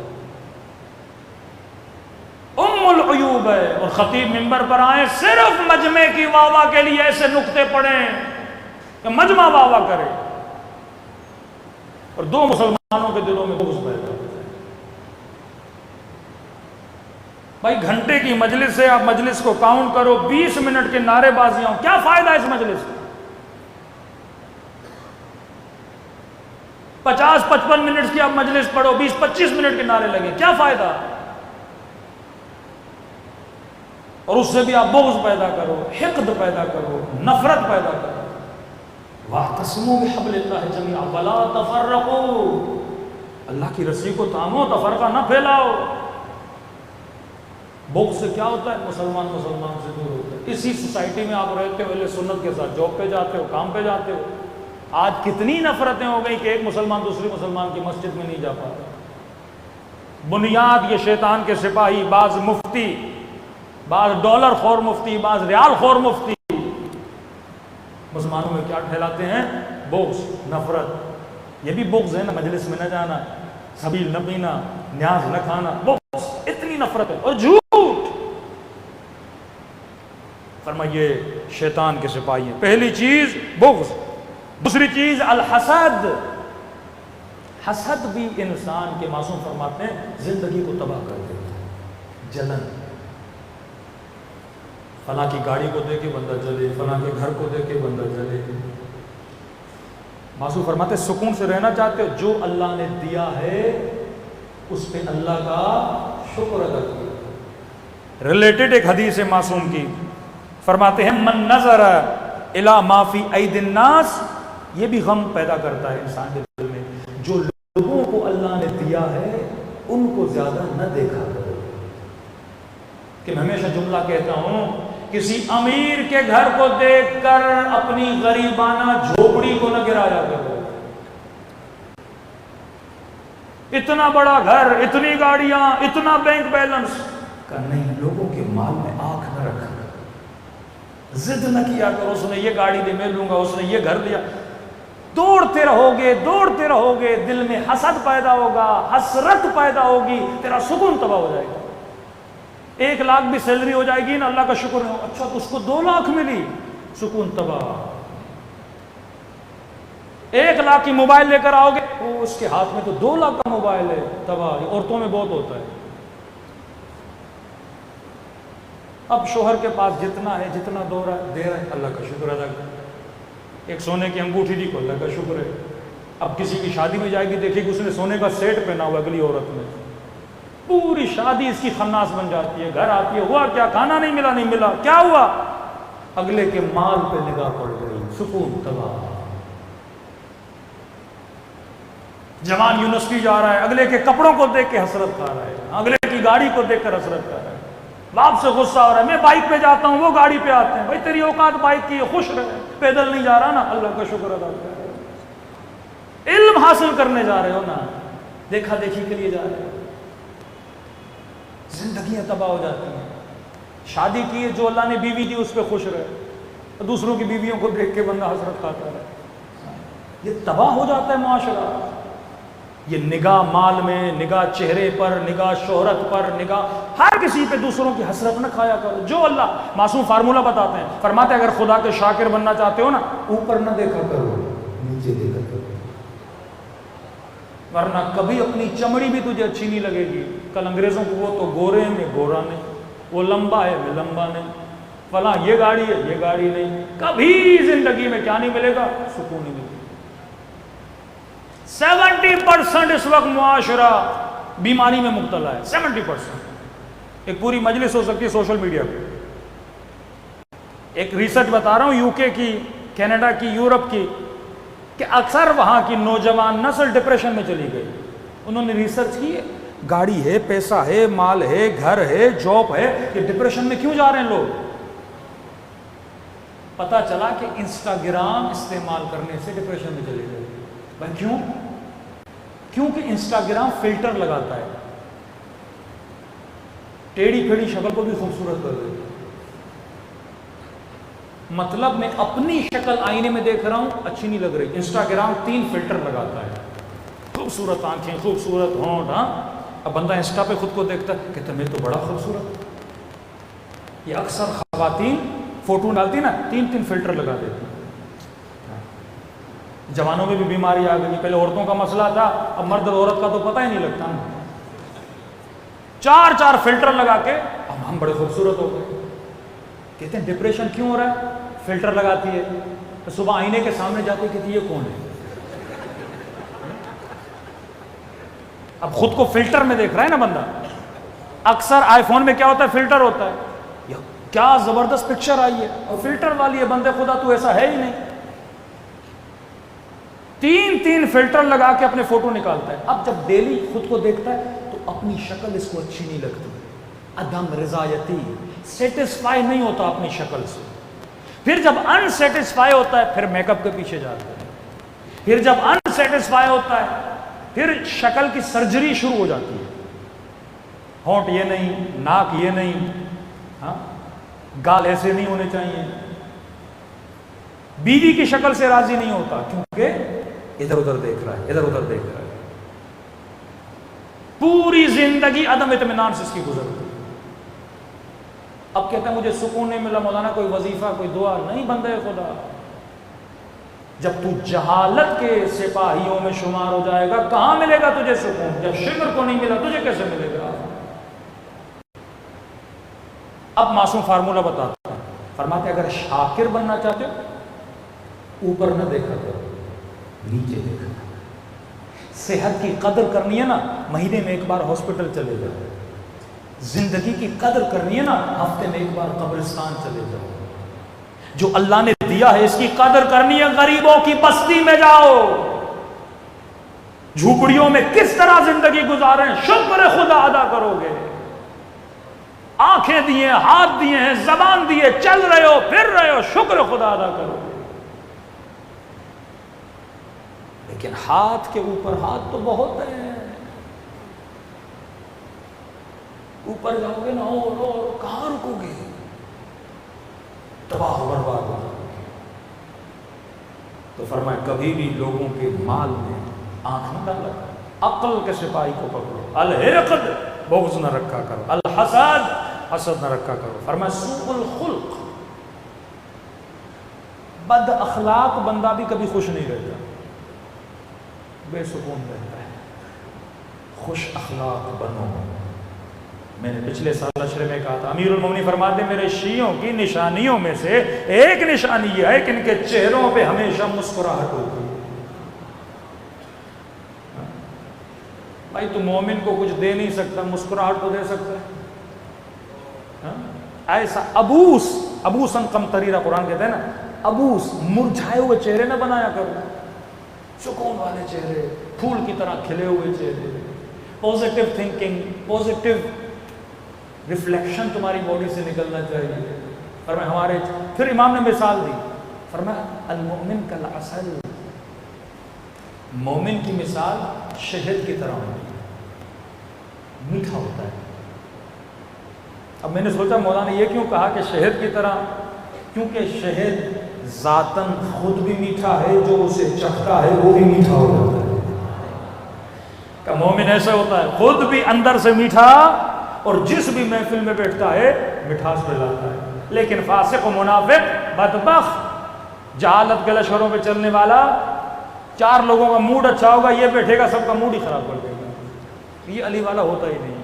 ام العیوب ہے، اور خطیب منبر پر آئے صرف مجمع کی واہ واہ کے لیے ایسے نکتے پڑھیں کہ مجمع واہ واہ کرے، اور 2 مسلمانوں کے دلوں میں بغض پیدا ہو۔ بھائی گھنٹے کی مجلس ہے، آپ مجلس کو کاؤنٹ کرو، 20 منٹ کے نعرے بازیاں، کیا فائدہ ہے اس مجلس کا؟ 50-55 منٹ کی آپ مجلس پڑھو، 20-25 منٹ کے نعرے لگے، کیا فائدہ؟ اور اس سے بھی آپ بغض پیدا کرو، حقد پیدا کرو، نفرت پیدا کرو۔ وَاعْتَصِمُوا بِحَبْلِ اللَّهِ جَمِيعًا وَلَا تَفَرَّقُوا، اللہ کی رسی کو تھامو، تفرقہ نہ پھیلاؤ۔ بغض سے کیا ہوتا ہے؟ مسلمان سے دور ہوتا ہے۔ اسی سوسائٹی میں آپ رہتے ہو، اہل سنت کے ساتھ جاب پہ جاتے ہو، کام پہ جاتے ہو، آج کتنی نفرتیں ہو گئی کہ ایک مسلمان دوسری مسلمان کی مسجد میں نہیں جا پاتا۔ بنیاد یہ شیطان کے سپاہی، بعض مفتی، بعض ڈالر خور مفتی، بعض ریال خور مفتی مسلمانوں میں کیا ٹھہراتے ہیں؟ بغض، نفرت۔ یہ بھی بغض ہے نا، مجلس میں نہ جانا، سبیل نہ پینا، نیاز نہ کھانا، بغض، اتنی نفرت ہے۔ اور جھوٹ، فرمائیے شیطان کے سپاہی ہیں۔ پہلی چیز بغض، دوسری چیز الحسد۔ حسد بھی انسان کے، معصوم فرماتے ہیں، زندگی کو تباہ کر دیتا ہے۔ جلن، فلاں کی گاڑی کو دے کے بندہ جلے، فلاں کے گھر کو دے کے بندہ جلے۔ معصوم فرماتے ہیں سکون سے رہنا چاہتے ہو، جو اللہ نے دیا ہے اس پہ اللہ کا شکر ادا کیا۔ ریلیٹڈ ایک حدیث ہے معصوم کی، فرماتے ہیں من نظر الی ما فی ایدی الناس، یہ بھی غم پیدا کرتا ہے انسان کے دل میں، جو لوگوں کو اللہ نے دیا ہے ان کو زیادہ نہ دیکھا کرو۔ کہ میں ہمیشہ جملہ کہتا ہوں، کسی امیر کے گھر کو دیکھ کر اپنی غریبانہ جھوپڑی کو نہ گرایا کرو۔ اتنا بڑا گھر، اتنی گاڑیاں، اتنا بینک بیلنس کا نہیں، لوگوں کے مال میں آنکھ نہ رکھا کرو، ضد نہ کیا کرو اس نے یہ گاڑی دی میں لوں گا، اس نے یہ گھر دیا۔ دوڑتے رہو گے، دل میں حسد پیدا ہوگا، حسرت پیدا ہوگی، تیرا سکون تباہ ہو جائے گا۔ 1 لاکھ بھی سیلری ہو جائے گی نا، اللہ کا شکر ہے، اچھا تو اس کو 2 لاکھ ملی، سکون تباہ۔ 1 لاکھ کی موبائل لے کر آؤ گے، وہ اس کے ہاتھ میں تو 2 لاکھ کا موبائل ہے، تباہ۔ عورتوں میں بہت ہوتا ہے۔ اب شوہر کے پاس جتنا ہے، جتنا دے رہا ہے، اللہ کا شکر ادا کر۔ ایک سونے کی انگوٹھی دی کو، اللہ کا شکر ہے۔ اب کسی کی شادی میں جائے گی، دیکھے گی اس نے سونے کا سیٹ پہنا ہوا، اگلی عورت میں پوری شادی اس کی خناس بن جاتی ہے۔ گھر آتی ہے، ہوا کیا؟ کھانا نہیں ملا، کیا ہوا؟ اگلے کے مال پہ نگاہ پڑ گئی، سکون تباہ۔ جوان یونیورسٹی جا رہا ہے، اگلے کے کپڑوں کو دیکھ کے حسرت کھا رہا ہے، اگلے کی گاڑی کو دیکھ کر حسرت کھا رہا ہے، باپ سے غصہ ہو رہا ہے، میں بائک پہ جاتا ہوں، وہ گاڑی پہ آتے ہیں۔ بھائی تیری اوقات بائک کی ہے، خوش رہے، پیدل نہیں جا رہا نا، اللہ کا شکر ادا کر۔ علم حاصل کرنے جا رہے ہو نا، دیکھا دیکھی کے لیے جا رہے ہو، زندگیاں تباہ ہو جاتی ہیں۔ شادی کی ہے، جو اللہ نے بیوی دی اس پہ خوش رہے، دوسروں کی بیویوں کو دیکھ کے بندہ حسرت کھاتا رہے، یہ تباہ ہو جاتا ہے معاشرہ۔ یہ نگاہ مال میں، نگاہ چہرے پر، نگاہ شہرت پر، نگاہ ہر کسی پہ دوسروں کی حسرت نہ کھایا کرو۔ جو اللہ، معصوم فارمولہ بتاتے ہیں، فرماتے ہیں اگر خدا کے شاکر بننا چاہتے ہو نا، اوپر نہ دیکھا کرو، نیچے دیکھا کرو، ورنہ کبھی اپنی چمڑی بھی تجھے اچھی نہیں لگے گی۔ کل انگریزوں کو، وہ تو گورے ہیں میں گورا نہیں، وہ لمبا ہے میں لمبا نہیں، فلاں یہ گاڑی ہے یہ گاڑی نہیں، کبھی زندگی میں کیا نہیں ملے گا؟ سکون نہیں ملے گا۔ 70% اس وقت معاشرہ بیماری میں مبتلا ہے، 70%۔ ایک پوری مجلس ہو سکتی ہے سوشل میڈیا پہ۔ ایک ریسرچ بتا رہا ہوں، UK کی، کینیڈا کی، یورپ کی، کہ اکثر وہاں کی نوجوان نسل ڈپریشن میں چلی گئی۔ انہوں نے ریسرچ کی، گاڑی ہے، پیسہ ہے، مال ہے، گھر ہے، جاب ہے، یہ ڈپریشن میں کیوں جا رہے ہیں لوگ؟ پتا چلا کہ انسٹاگرام استعمال کرنے سے ڈپریشن میں چلے گئے۔ بھائی کیوں؟ کیونکہ انسٹاگرام فلٹر لگاتا ہے، ٹیڑھی پھیڑھی شکل کو بھی خوبصورت کر دیتا ہے۔ مطلب میں اپنی شکل آئینے میں دیکھ رہا ہوں اچھی نہیں لگ رہی، انسٹاگرام 3 فلٹر لگاتا ہے، خوبصورت آنکھیں، خوبصورت ہونٹ، ہاں اب بندہ انسٹا پہ خود کو دیکھتا ہے کہتا ہے میں تو بڑا خوبصورت۔ یہ اکثر خواتین فوٹو ڈالتی نا 3 فلٹر لگا دیتی، جوانوں میں بھی بیماری آ گئی، پہلے عورتوں کا مسئلہ تھا، اب مرد اور عورت کا تو پتہ ہی نہیں لگتا نا، 4 فلٹر لگا کے اب ہم بڑے خوبصورت ہو گئے۔ کہتے ہیں ڈپریشن کیوں ہو رہا ہے؟ فلٹر لگاتی ہے، تو صبح آئینے کے سامنے جاتی ہے، کہتی ہے یہ کون ہے؟ اب خود کو فلٹر میں دیکھ رہا ہے نا بندہ۔ اکثر آئی فون میں کیا ہوتا ہے؟ فلٹر ہوتا ہے، یا کیا زبردست پکچر آئی ہے، اور فلٹر والی ہے، بندے خدا تو ایسا ہے ہی نہیں۔ 3 فلٹر لگا کے اپنے فوٹو نکالتا ہے۔ اب جب ڈیلی خود کو دیکھتا ہے تو اپنی شکل اس کو اچھی نہیں لگتی، عدم رضایتی، سیٹسفائی نہیں ہوتا اپنی شکل سے۔ پھر جب ان سیٹسفائی ہوتا ہے پھر میک اپ کے پیچھے جاتا ہے، پھر جب ان سیٹسفائی ہوتا ہے پھر شکل کی سرجری شروع ہو جاتی ہے، ہونٹ یہ نہیں، ناک یہ نہیں، ہاں گال ایسے نہیں ہونے چاہیے، بیوی کی شکل سے راضی نہیں ہوتا کیونکہ ادھر ادھر دیکھ رہا ہے، ادھر ادھر دیکھ رہا ہے، پوری زندگی عدم اطمینان سے اس کی گزرتی۔ اب کہتا ہے مجھے سکون نہیں ملا، مولانا کوئی وظیفہ کوئی دعا نہیں، بندے خدا جب تو جہالت کے سپاہیوں میں شمار ہو جائے گا کہاں ملے گا تجھے سکون؟ جب شکر کو نہیں ملا تجھے کیسے ملے گا؟ اب معصوم فارمولہ بتاتا ہے، فرماتے اگر شاکر بننا چاہتے ہو اوپر نہ دیکھا کرو، نیچے دیکھا کرو۔ صحت کی قدر کرنی ہے نا مہینے میں ایک بار ہاسپٹل چلے جاؤ، زندگی کی قدر کرنی ہے نا ہفتے میں ایک بار قبرستان چلے جاؤ، جو اللہ نے دیا ہے اس کی قدر کرنی ہے غریبوں کی بستی میں جاؤ، جھوپڑیوں میں کس طرح زندگی گزاریں شکر خدا ادا کرو گے۔ آنکھیں دیے، ہاتھ دیے ہیں، زبان دیے، چل رہے ہو، پھر رہے ہو، شکر خدا ادا کرو گے۔ لیکن ہاتھ کے اوپر ہاتھ تو بہت ہے، اوپر جاؤ گے نا اور کہاں رکو گے؟ تباہ و برباد ہو جاؤ گے۔ تو فرمایا کبھی بھی لوگوں کے مال میں آنکھ نہ ڈالا کرو، عقل کے سپاہی کو پکڑو، الحقد بغض نہ رکھا کرو، الحسد حسد نہ رکھا کرو۔ فرمایا سوء الخلق، بد اخلاق بندہ بھی کبھی خوش نہیں رہتا، بے سکون رہتا ہے۔ خوش اخلاق بنو۔ میں نے پچھلے سال اشرے میں کہا تھا، امیر المومنین فرماتے میرے شیعوں کی نشانیوں میں سے ایک نشانی یہ ہے کہ ان کے چہروں پہ ہمیشہ مسکراہٹ ہوتی ہے۔ بھائی تو مومن کو کچھ دے نہیں سکتا، مسکراہٹ کو دے سکتا ہے؟ ایسا ابوسن قمطریرہ قرآن کہتا ہے نا، ابوس مرجھائے ہوئے چہرے نہ بنایا کرو، سکون والے چہرے، پھول کی طرح کھلے ہوئے چہرے، پوزیٹیو تھنکنگ، پوزیٹیو ریفلیکشن تمہاری باڈی سے نکلنا چاہیے۔ فرمایا ہمارے پھر امام نے مثال دی، فرمایا المؤمن کالعسل، مومن کی مثال شہد کی طرح ہوتی ہے، میٹھا ہوتا ہے۔ اب میں نے سوچا مولانا نے یہ کیوں کہا کہ شہد کی طرح؟ کیونکہ شہد ذاتاً خود بھی میٹھا ہے، جو اسے چکھتا ہے وہ بھی میٹھا ہو جاتا ہے۔ کہ مومن ایسا ہوتا ہے خود بھی اندر سے میٹھا اور جس بھی محفل میں بیٹھتا ہے مٹھاس پھیلاتا ہے۔ لیکن فاسق و منافق بدبخت جہالت کے لشکروں پہ چلنے والا، 4 لوگوں کا موڈ اچھا ہوگا یہ بیٹھے گا سب کا موڈ ہی خراب کر دے گا، یہ علی والا ہوتا ہی نہیں ہے۔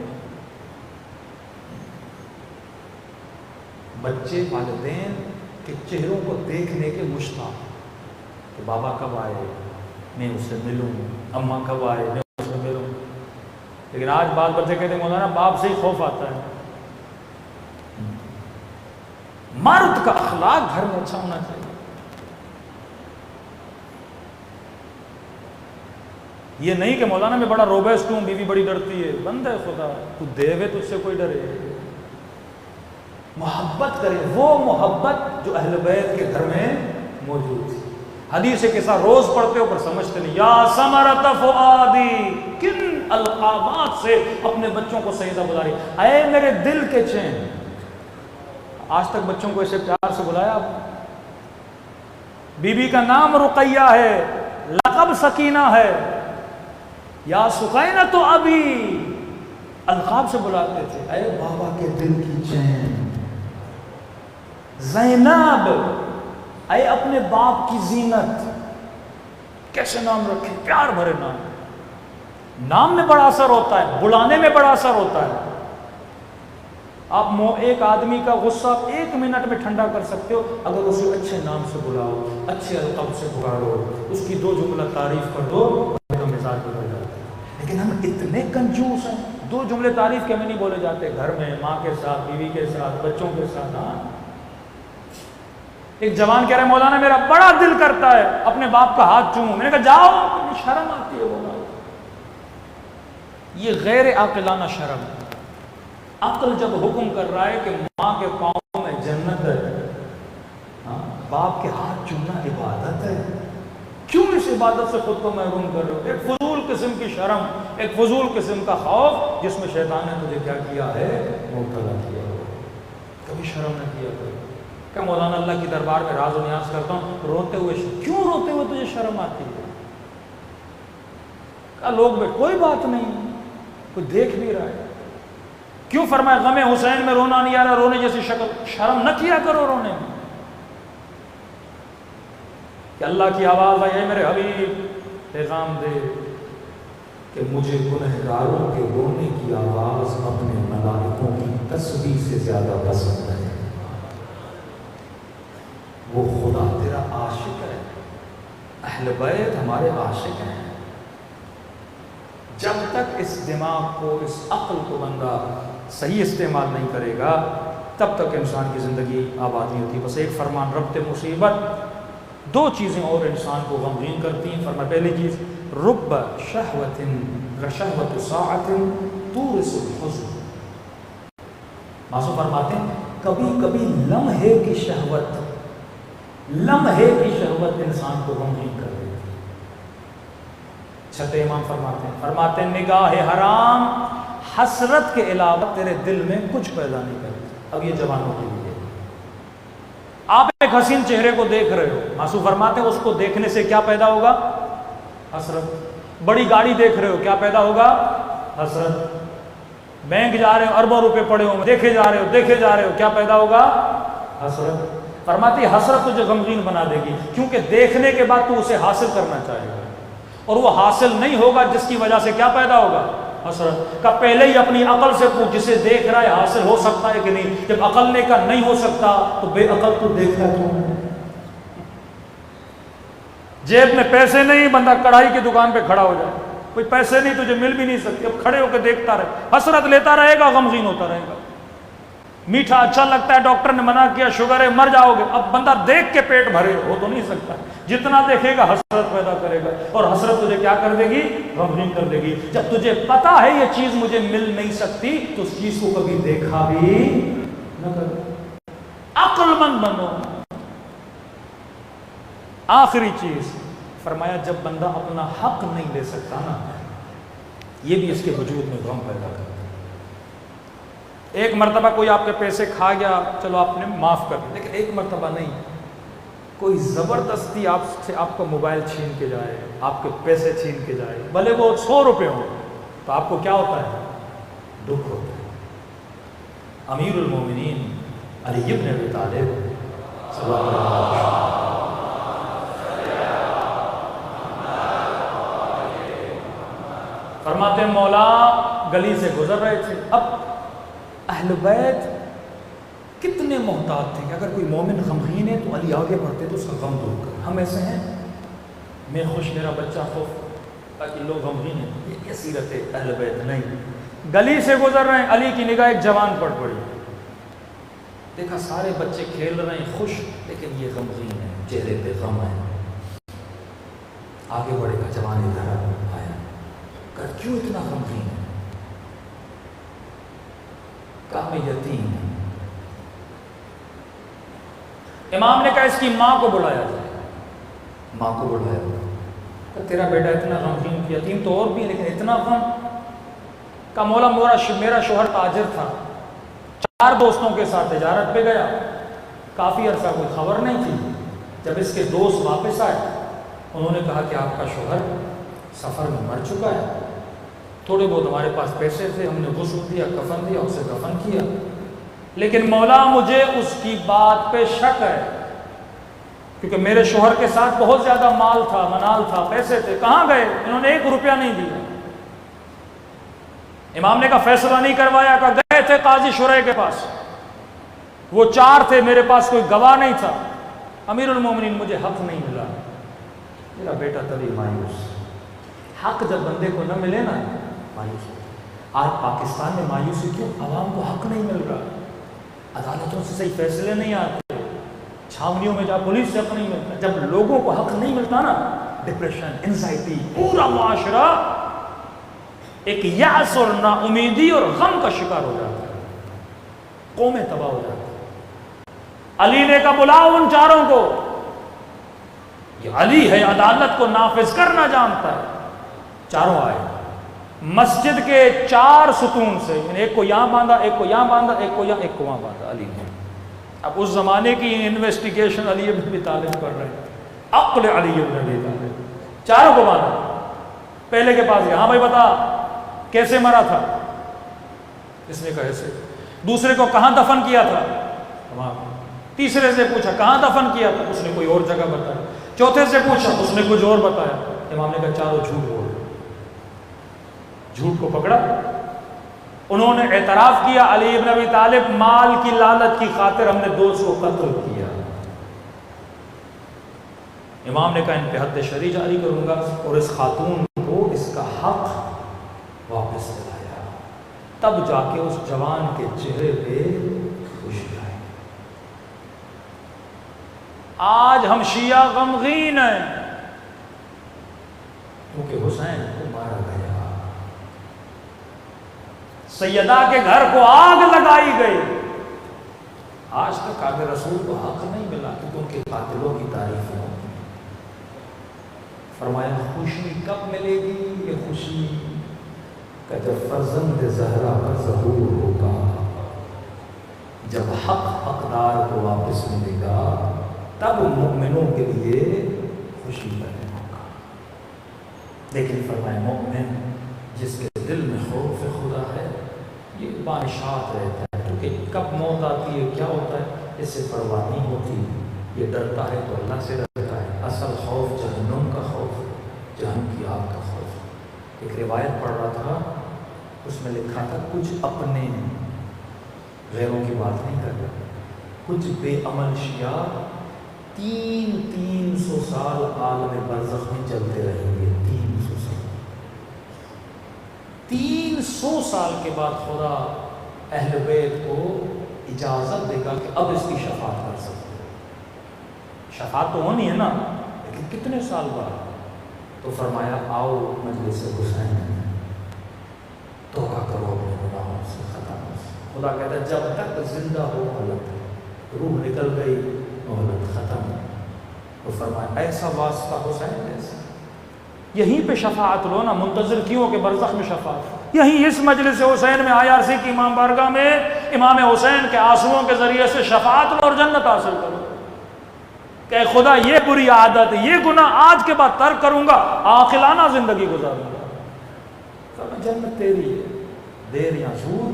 بچے والدین کے چہروں کو دیکھنے کے مشتاق کہ بابا کب آئے میں اس سے ملوں، اماں کب آئے میں اس سے ملوں۔ لیکن آج بال بچے کہتے ہیں مولانا باپ سے ہی خوف آتا ہے۔ مرد کا اخلاق گھر میں اچھا ہونا چاہیے۔ یہ نہیں کہ مولانا میں بڑا روبسٹ ہوں، بیوی بڑی ڈرتی ہے، بندہ خدا تو دیوے تجھ سے کوئی ڈرے؟ محبت کرے، وہ محبت جو اہل بیت کے گھر میں موجود تھی۔ حدیث کے ساتھ روز پڑھتے ہو پر سمجھتے نہیں. یا ثمرۃ فؤادی، کن القابات سے اپنے بچوں کو سیدہ بلا رہی، اے میرے دل کے چین. آج تک بچوں کو ایسے پیار سے بلایا آپ؟ بی بی کا نام رقیہ ہے، لقب سکینہ ہے. یا سقینہ تو ابھی القاب سے بلاتے تھے، اے بابا کے دل کی چین. زینب، اے اپنے باپ کی زینت. کیسے نام رکھے، پیار بھرے نام. نام میں بڑا اثر ہوتا ہے، بلانے میں بڑا اثر ہوتا ہے. آپ ایک آدمی کا غصہ 1 منٹ میں ٹھنڈا کر سکتے ہو اگر اسے اچھے نام سے بلاؤ، اچھے القاب سے پکارو، اس کی 2 جملہ تعریف کر دو، میرا مزاج بدل جاتا ہے. لیکن ہم اتنے کنجوس ہیں، 2 جملے تعریف کے میں نہیں بولے جاتے، گھر میں ماں کے ساتھ، بیوی کے ساتھ، بچوں کے ساتھ. ہاں، ایک جوان کہہ رہے مولانا میرا بڑا دل کرتا ہے اپنے باپ کا ہاتھ چوموں. میں نے کہا جاؤ، مجھے شرم آتی ہے بولا. یہ غیر عاقلانہ شرم ہے. عقل جب حکم کر رہا ہے کہ ماں کے پاؤں میں جنت ہے، ہاں، باپ کے ہاتھ چومنا عبادت ہے، کیوں اس عبادت سے خود کو محروم کر رہے ہو؟ ایک فضول قسم کی شرم، ایک فضول قسم کا خوف جس میں شیطان نے تجھے کیا کیا ہے، مبتلا کیا. کبھی شرم نہ کیا کرو. کہ مولانا اللہ کی دربار میں راز و نیاز کرتا ہوں، روتے ہوئے کیوں روتے ہوئے تجھے شرم آتی ہے؟ کہ لوگ کوئی بات نہیں، کوئی دیکھ بھی رہا ہے. کیوں فرمایا غم حسین میں رونا نہیں آ رہا، رونے جیسی شکل. شرم نہ کیا کرو رونے میں. کہ اللہ کی آواز آئی، اے میرے حبیب پیغام دے کہ مجھے گنہگاروں کے رونے کی آواز اپنے ملائکوں کی تسبیح سے زیادہ پسند ہے. وہ خدا تیرا عاشق ہے. اہل بیت ہمارے عاشق ہیں. جب تک اس دماغ کو، اس عقل کو بندہ صحیح استعمال نہیں کرے گا تب تک انسان کی زندگی آباد نہیں ہوتی. بس ایک فرمان ربط مصیبت، 2 چیزیں اور انسان کو غمگین کرتی ہیں. فرمایا پہلی چیز رب شہوت شہوت ساعت تورث الحزن. معصوم فرماتے ہیں کبھی کبھی لمحے کی شہوت انسان کو غمگین کر دیتی ہے. چھٹے امام فرماتے ہیں نگاہ حرام حسرت کے علاوہ تیرے دل میں کچھ پیدا نہیں کرتی. اب یہ جوانوں کے لیے، آپ ایک حسین چہرے کو دیکھ رہے ہو، معصوم فرماتے ہیں اس کو دیکھنے سے کیا پیدا ہوگا؟ حسرت. بڑی گاڑی دیکھ رہے ہو، کیا پیدا ہوگا؟ حسرت. بینک جا رہے ہو، اربوں روپے پڑے ہو، دیکھے جا رہے ہو، کیا پیدا ہوگا؟ حسرت. فرماتی حسرت تجھے غمگین بنا دے گی، کیونکہ دیکھنے کے بعد تو اسے حاصل کرنا چاہے گا، اور وہ حاصل نہیں ہوگا جس کی وجہ سے کیا پیدا ہوگا؟ حسرت. کا پہلے ہی اپنی عقل سے پوچھ جسے دیکھ رہا ہے حاصل ہو سکتا ہے کہ نہیں. جب عقل نے کہا نہیں ہو سکتا تو بے عقل تو دیکھ رہا کیوں ہے؟ جیب میں پیسے نہیں، بندہ کڑھائی کی دکان پہ کھڑا ہو جائے، کوئی پیسے نہیں، تجھے مل بھی نہیں سکتے، اب کھڑے ہو کے دیکھتا رہے، حسرت لیتا رہے گا، غمگین ہوتا رہے گا. میٹھا اچھا لگتا ہے، ڈاکٹر نے منع کیا شوگر ہے، مر جاؤ گے. اب بندہ دیکھ کے پیٹ بھرے ہو تو نہیں سکتا، جتنا دیکھے گا حسرت پیدا کرے گا، اور حسرت تجھے کیا کر دے گی؟ غمگین کر دے گی. جب تجھے پتا ہے یہ چیز مجھے مل نہیں سکتی تو اس چیز کو کبھی دیکھا بھی نہ کرو. عقل مند بنو. آخری چیز فرمایا جب بندہ اپنا حق نہیں لے سکتا نا، یہ بھی اس کے وجود میں غم پیدا کرتا ہے. ایک مرتبہ کوئی آپ کے پیسے کھا گیا، چلو آپ نے معاف کر دیا، لیکن ایک مرتبہ نہیں، کوئی زبردستی آپ سے آپ کا موبائل چھین کے جائے، آپ کے پیسے چھین کے جائے، بھلے وہ 100 روپے ہوں، تو آپ کو کیا ہوتا ہے؟ دکھ ہوتا ہے. امیر المومنین علی بن ابی طالب صلی اللہ علیہ وسلم فرماتے ہیں مولا گلی سے گزر رہے تھے. اب اہل بیت کتنے محتاط تھے کہ اگر کوئی مومن غمگین ہے تو علی آگے بڑھتے تو اس کا غم دور کر. ہم ایسے ہیں، میں خوش میرا بچہ خوف، تاکہ لوگ غمگین ہیں. یہ کیا سیرت ہے اہل بیت؟ نہیں. گلی سے گزر رہے ہیں، علی کی نگاہ ایک جوان پر پڑی، دیکھا سارے بچے کھیل رہے ہیں خوش، لیکن یہ غمگین ہے، چہرے پہ غم ہے. آگے بڑھے گا، جوان ادھر آیا، کہا کیوں اتنا غمگین ہے؟ کہا میں یتیم ہوں. امام نے کہا اس کی ماں کو بلایا جائے. ماں کو بڑھایا کہ تیرا بیٹا اتنا غمگین کیا، یتیم تو اور بھی ہے لیکن اتنا غم کا مولا میرا شوہر تاجر تھا، 4 دوستوں کے ساتھ تجارت پہ گیا، کافی عرصہ کوئی خبر نہیں تھی۔ جب اس کے دوست واپس آئے انہوں نے کہا کہ آپ کا شوہر سفر میں مر چکا ہے، تھوڑے بہت ہمارے پاس پیسے تھے، ہم نے غسل دیا، کفن دیا، اسے دفن کیا، لیکن مولا مجھے اس کی بات پہ شک ہے کیونکہ میرے شوہر کے ساتھ بہت زیادہ مال تھا، منال تھا، پیسے تھے، کہاں گئے؟ انہوں نے 1 روپیہ نہیں دیا۔ امام نے کہا فیصلہ نہیں کروایا، کہ گئے تھے قاضی شرح کے پاس، وہ 4 تھے، میرے پاس کوئی گواہ نہیں تھا، امیر المومنین مجھے حق نہیں ملا۔ میرا بیٹا تبھی مایوس، حق جب بندے کو نہ ملے نا مایوس ہوتا۔ آج پاکستان میں مایوسی کیوں؟ عوام کو حق نہیں مل رہا، عدالتوں سے صحیح فیصلے نہیں آتے، چھاونیوں میں جا پولیس سے حق نہیں ملتا۔ جب لوگوں کو حق نہیں ملتا نا، ڈپریشن، انزائٹی، پورا معاشرہ ایک یأس اور نا امیدی اور غم کا شکار ہو جاتا ہے، قومیں تباہ ہو جاتی ہیں۔ علی نے کہا بلاؤ ان 4 کو، یہ علی ہے، عدالت کو نافذ کرنا جانتا ہے۔ 4 آئے، مسجد کے 4 ستون سے، ایک کو یہاں باندھا، ایک کو یہاں باندھا، ایک کو یہاں، ایک کو وہاں باندھا علی نے۔ اب اس زمانے کی انویسٹیگیشن علی بن ابی طالب کر رہے ہیں، عقل علی بن ابی طالب، 4 کو باندھا۔ پہلے کے پاس گیا، ہاں بھائی بتا کیسے مرا تھا؟ اس نے کہا ایسے۔ دوسرے کو کہاں دفن کیا تھا؟ وہاں۔ تیسرے سے پوچھا کہاں دفن کیا تھا؟ اس نے کوئی اور جگہ بتایا۔ چوتھے سے پوچھا، اس نے کچھ اور بتایا۔ امام نے کہا 4 جھوٹ بول۔ جھوٹ کو پکڑا، انہوں نے اعتراف کیا علی ابن ابی طالب مال کی لالچ کی خاطر ہم نے دوست کو قتل کیا۔ امام نے کہا ان پہ حد شرعی جاری کروں گا، اور اس خاتون کو اس کا حق واپس دلایا، تب جا کے اس جوان کے چہرے پہ خوشی آئی۔ آج ہم شیعہ غمگین ہیں کیونکہ حسین کو مارا گیا، سیدہ کے گھر کو آگ لگائی گئی۔ آج تک آگے رسول کو حق نہیں ملا کیونکہ ان کے قاتلوں کی تعریفیں ہوتی ہیں۔ فرمایا خوشی کب ملے گی؟ یہ خوشی کہ جب فرزند زہرا پر ظہور ہوگا، جب حق حقدار کو واپس ملے گا، تب مومنوں کے لیے خوشی کا دن ہوگا۔ لیکن فرمایا مومن جس کے دل میں خوف خدا ہے یہ بانشات رہتا ہے، کیونکہ کب موت آتی ہے، کیا ہوتا ہے، اس سے پرواہ نہیں ہوتی، یہ ڈرتا ہے تو اللہ سے ڈرتا ہے۔ اصل خوف جہنم کا خوف، جہنم کی آگ کا خوف۔ ایک روایت پڑھ رہا تھا، اس میں لکھا تھا کچھ اپنے غیروں کی بات نہیں کر رہا، کچھ بے عمل شیعہ 300 سال عالم برزخ میں چلتے رہیں گے۔ 300 سال کے بعد خدا اہل بیت کو اجازت دے گا کہ اب اس کی شفاعت کر سکتے ہیں۔ شفاعت تو ہونی ہے نا، لیکن کتنے سال بعد؟ تو فرمایا آؤ مجلس حسین توبہ کرو اپنے گناہوں سے، خطاؤں سے۔ خدا کہتا ہے جب تک زندہ ہو مہلت ہے، روح نکل گئی مہلت ختم۔ تو فرمایا ایسا واسطہ حسین جیسا، یہیں پہ شفاعت لو نا، منتظر کیوں کہ برزخ میں شفاعت؟ یہیں اس مجلس حسین میں IRC کی امام بارگاہ میں امام حسین کے آنسوؤں کے ذریعے سے شفاعت لو اور جنت حاصل کرو کہ خدا یہ بری عادت، یہ گناہ آج کے بعد ترک کروں گا، عاقلانہ زندگی گزاروں گا۔ جنت تیری ہے، دیر یا زور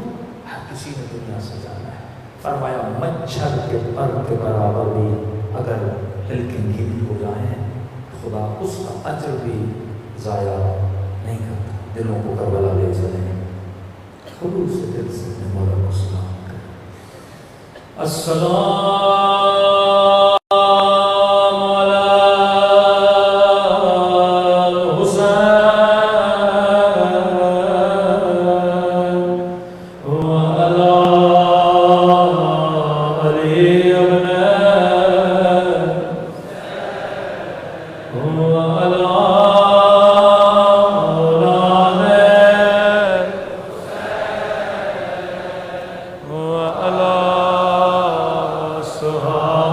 ہر کسی نے دنیا سے جانا ہے۔ فرمایا مچھر کے پر کے برابر بھی اگر ہلکیں گیلی ہو جائیں خدا اس کا اجر بھی ضائع نہیں کرتا۔ دلوں کو کربلا لے چلیں، خلوص سے دل سے اپنے مولا کو سلام کریں۔ السلام سبحان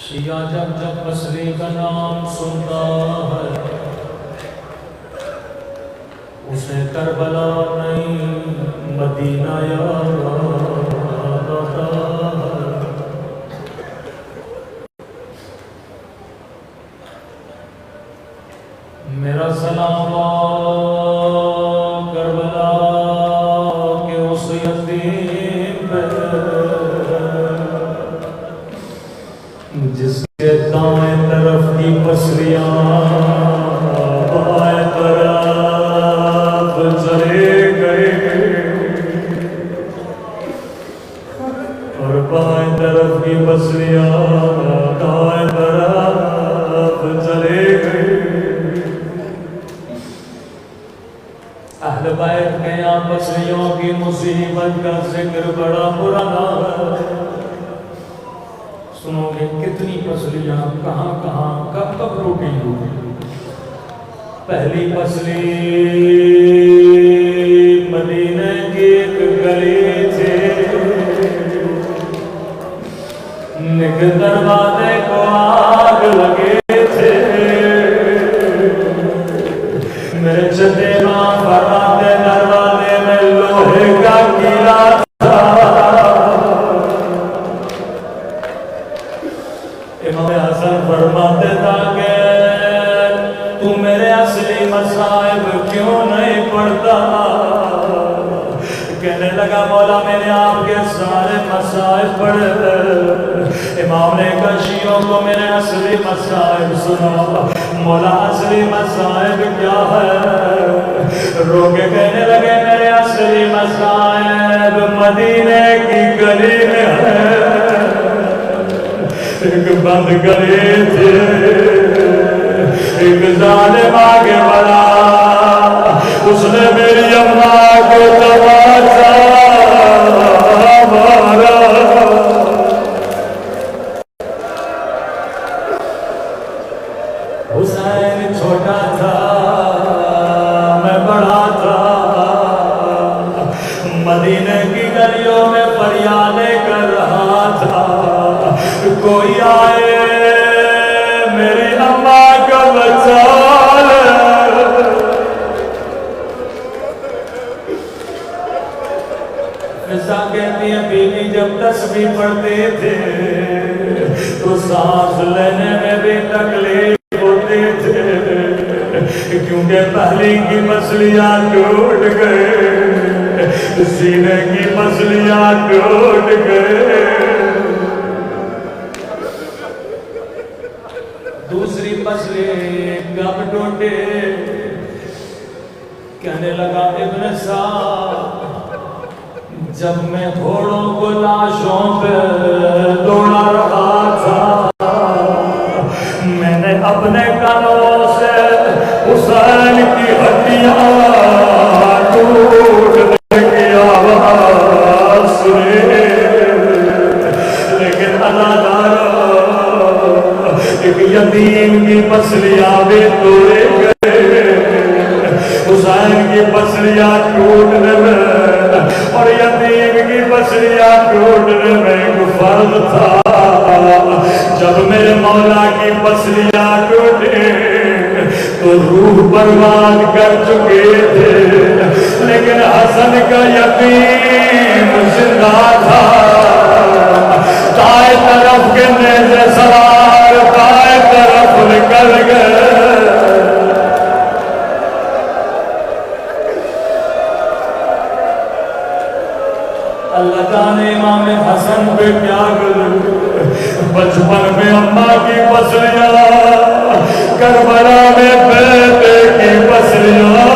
شیعہ جب جب پسلی کا نام سنتا ہے اسے کربلا نہیں مدینہ یاد آتا ہے۔ میرا سلام کربلا کے اس یتیم پہ جس کے دائیں طرف کی پسلیاں بائیں طرف چلے گئے اور بائیں طرف کی پسلیاں دائیں طرف چلے گئے۔ اہل بیت کے یہاں پسلیوں کی مصیبت کا ذکر بڑا پرانا ہے۔ سنو گے کتنی پسلیاں کہاں کہاں کب کب روٹی ہوئی۔ پہلی پسلی مدینے کی ایک گلی تھی، نک دروازے کو آگ لگے تھے۔ میرے چچے ماں فرماتے دروازے میں لوہے کا کیلا تھا۔ امام حسن فرماتے تھا کہ تو میرے اصلی مصائب کیوں نہیں پڑھتا؟ کہنے لگا مولا میں نے آپ کے سارے مصائب پڑھے۔ امام نے کہا شیعوں کو میرے اصلی مصائب سنو۔ مولا اصلی مصائب کیا ہے؟ رو کے کہنے لگے میرے اصلی مصائب مدینے کی گلی میں ہے۔ ایک بند گلی تھی، ایک ظالم آگے بڑھا، اس نے میری اماں کو تماچا مارا۔ حسین چھوٹا تھا میں بڑا تھا، مدینے کی گلیوں میں فریادیں کر رہا تھا، کوئی آئے میری اماں کو بچا لے۔ فضا کہتی ہے بیوی جب تسبیح پڑھتے تھے تو سانس لینے میں بھی تکلیف ہوتے تھے، کیونکہ پہلی کی پسلیاں ٹوٹ گئے، سینے کی پسلیاں ٹوٹ گئے۔ دوسری پسلی کب ٹوٹے؟ کہنے لگا ابن صاحب جب میں گھوڑوں کو لاشوں پہ دوڑا رہا تھا، میں نے اپنے کانوں سے حسین کی ہڈیاں ٹوٹنے کی آواز سنی، لیکن ایک یتیم کی پسلیاں بھی توڑے گئے، حسین کی پسلیاں ٹوٹنے میں اور یتیم کی پسلیاں ٹوٹنے میں ایک فرق تھا۔ جب میرے مولا کی پسلیاں ٹوٹے تو روح برباد کر چکے تھے، لیکن حسن کا یتیم زندہ تھا۔ دائیں طرف کے نیزے سوار بائیں طرف نکل گئے۔ اللہ جانے امام حسن پہ کیا گزرے، بچپن میں اماں کی پسلیاں، کربلا میں بیٹے کی پسلیاں۔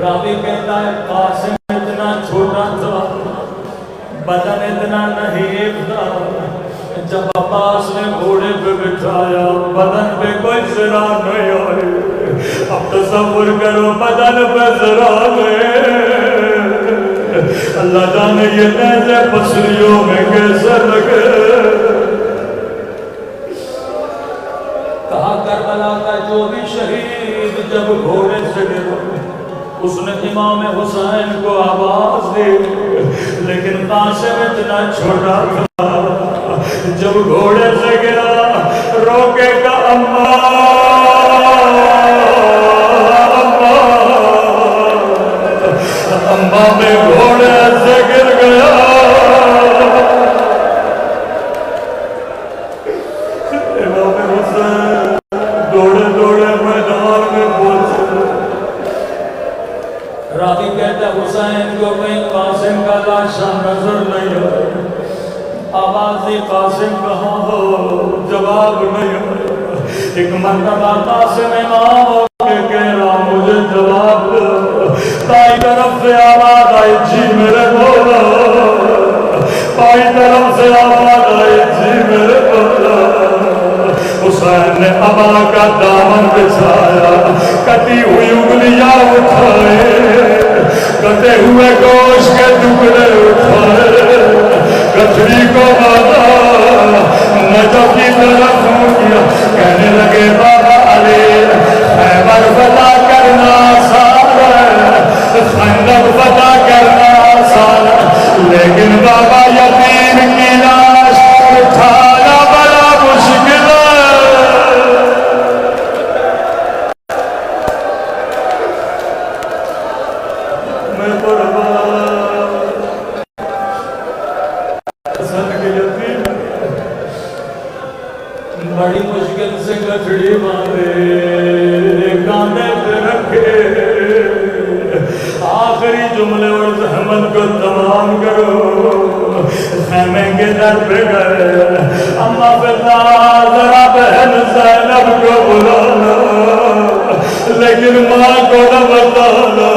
راوی کہتا ہے قاسم اتنا چھوٹا تھا، بدن اتنا نحیف تھا، جب عباس نے گھوڑے پہ بٹھایا بدن پہ کوئی ذرا نہیں آئی۔ اب تصور کرو بدن پہ ذرا نہیں، اللہ جانے یہ نیزے پسلیوں میں کیسے لگے۔ کہا کربلا کا جو بھی شہید جب گھوڑے سے گرا اس نے امام حسین کو آواز دی، لیکن قاسم اتنا چھوٹا تھا، جب گھوڑے سے گرا روکے گا اماں اماں میں گھوڑے سے گر گیا۔ امام حسین دوڑے دوڑے میدان میں پہنچے۔ راوی کہتا ہے حسین کو کہیں قاسم کا لاشا نظر نہیں آیا، آواز قاسم کہاں ہو، جواب نہیں آیا۔ ایک مرتبہ قاسم امام ہو کے کہہ رہا مجھے جواب دو، دائیں طرف سے آواز آئی جی میرے مولا، بائیں طرف سے آواز آئی جی میرے مولا۔ حسین نے ابا کا دامن بچھایا، کٹی ہوئی انگلیاں اٹھائے، کٹے ہوئے گوشت کے ٹکڑے اٹھائے، گٹھڑی کو باندھا، نجف کی طرف منہ کیا، کہنے لگے بابا علی خیبر فتح کرنا آسان ہے، خندق فتح کرنا آسان ہے، لیکن بابا یتیم کی لاش اٹھانا بڑا مشکل ہے۔ میں بڑی مشکل سے گٹھڑی باندھے، کاندھے پہ رکھے، آخری جملے اور زحمت کو تمام کرو، خیمے کے در پہ گئے، اماں پتا ذرا بہن زینب کو بلانا، لیکن ماں کو نہ بتانا۔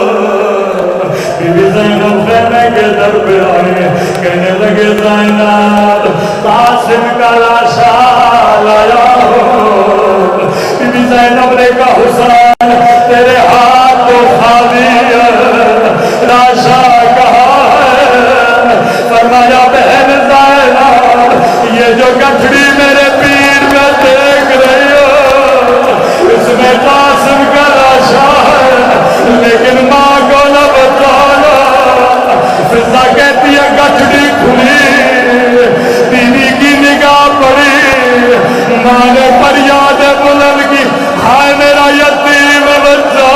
بی بی زینب خیمے کے در پہ آئے، کہنے لگے زینب قاسم کا لاشا لایا ہو۔ بی بی زینب نے کہا حسین تیرے ہاتھ تو خالی ہے، لاشا کہاں ہے؟ فرمایا بہن زینب یہ جو گٹھڑی میرے پیر میں دیکھ رہی ہو اس میں قاسم کا لاشا ہے، لیکن ماں کو نہ بتانا۔ فضا کہتی ہے گٹھڑی کھلی، بیوی کی نگاہ پڑی، ماں نے فریاد بلند کی، ہائے میرا یتیم بچہ،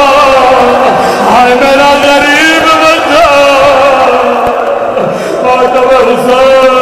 ہائے میرا غریب بچہ۔ ماتم حسین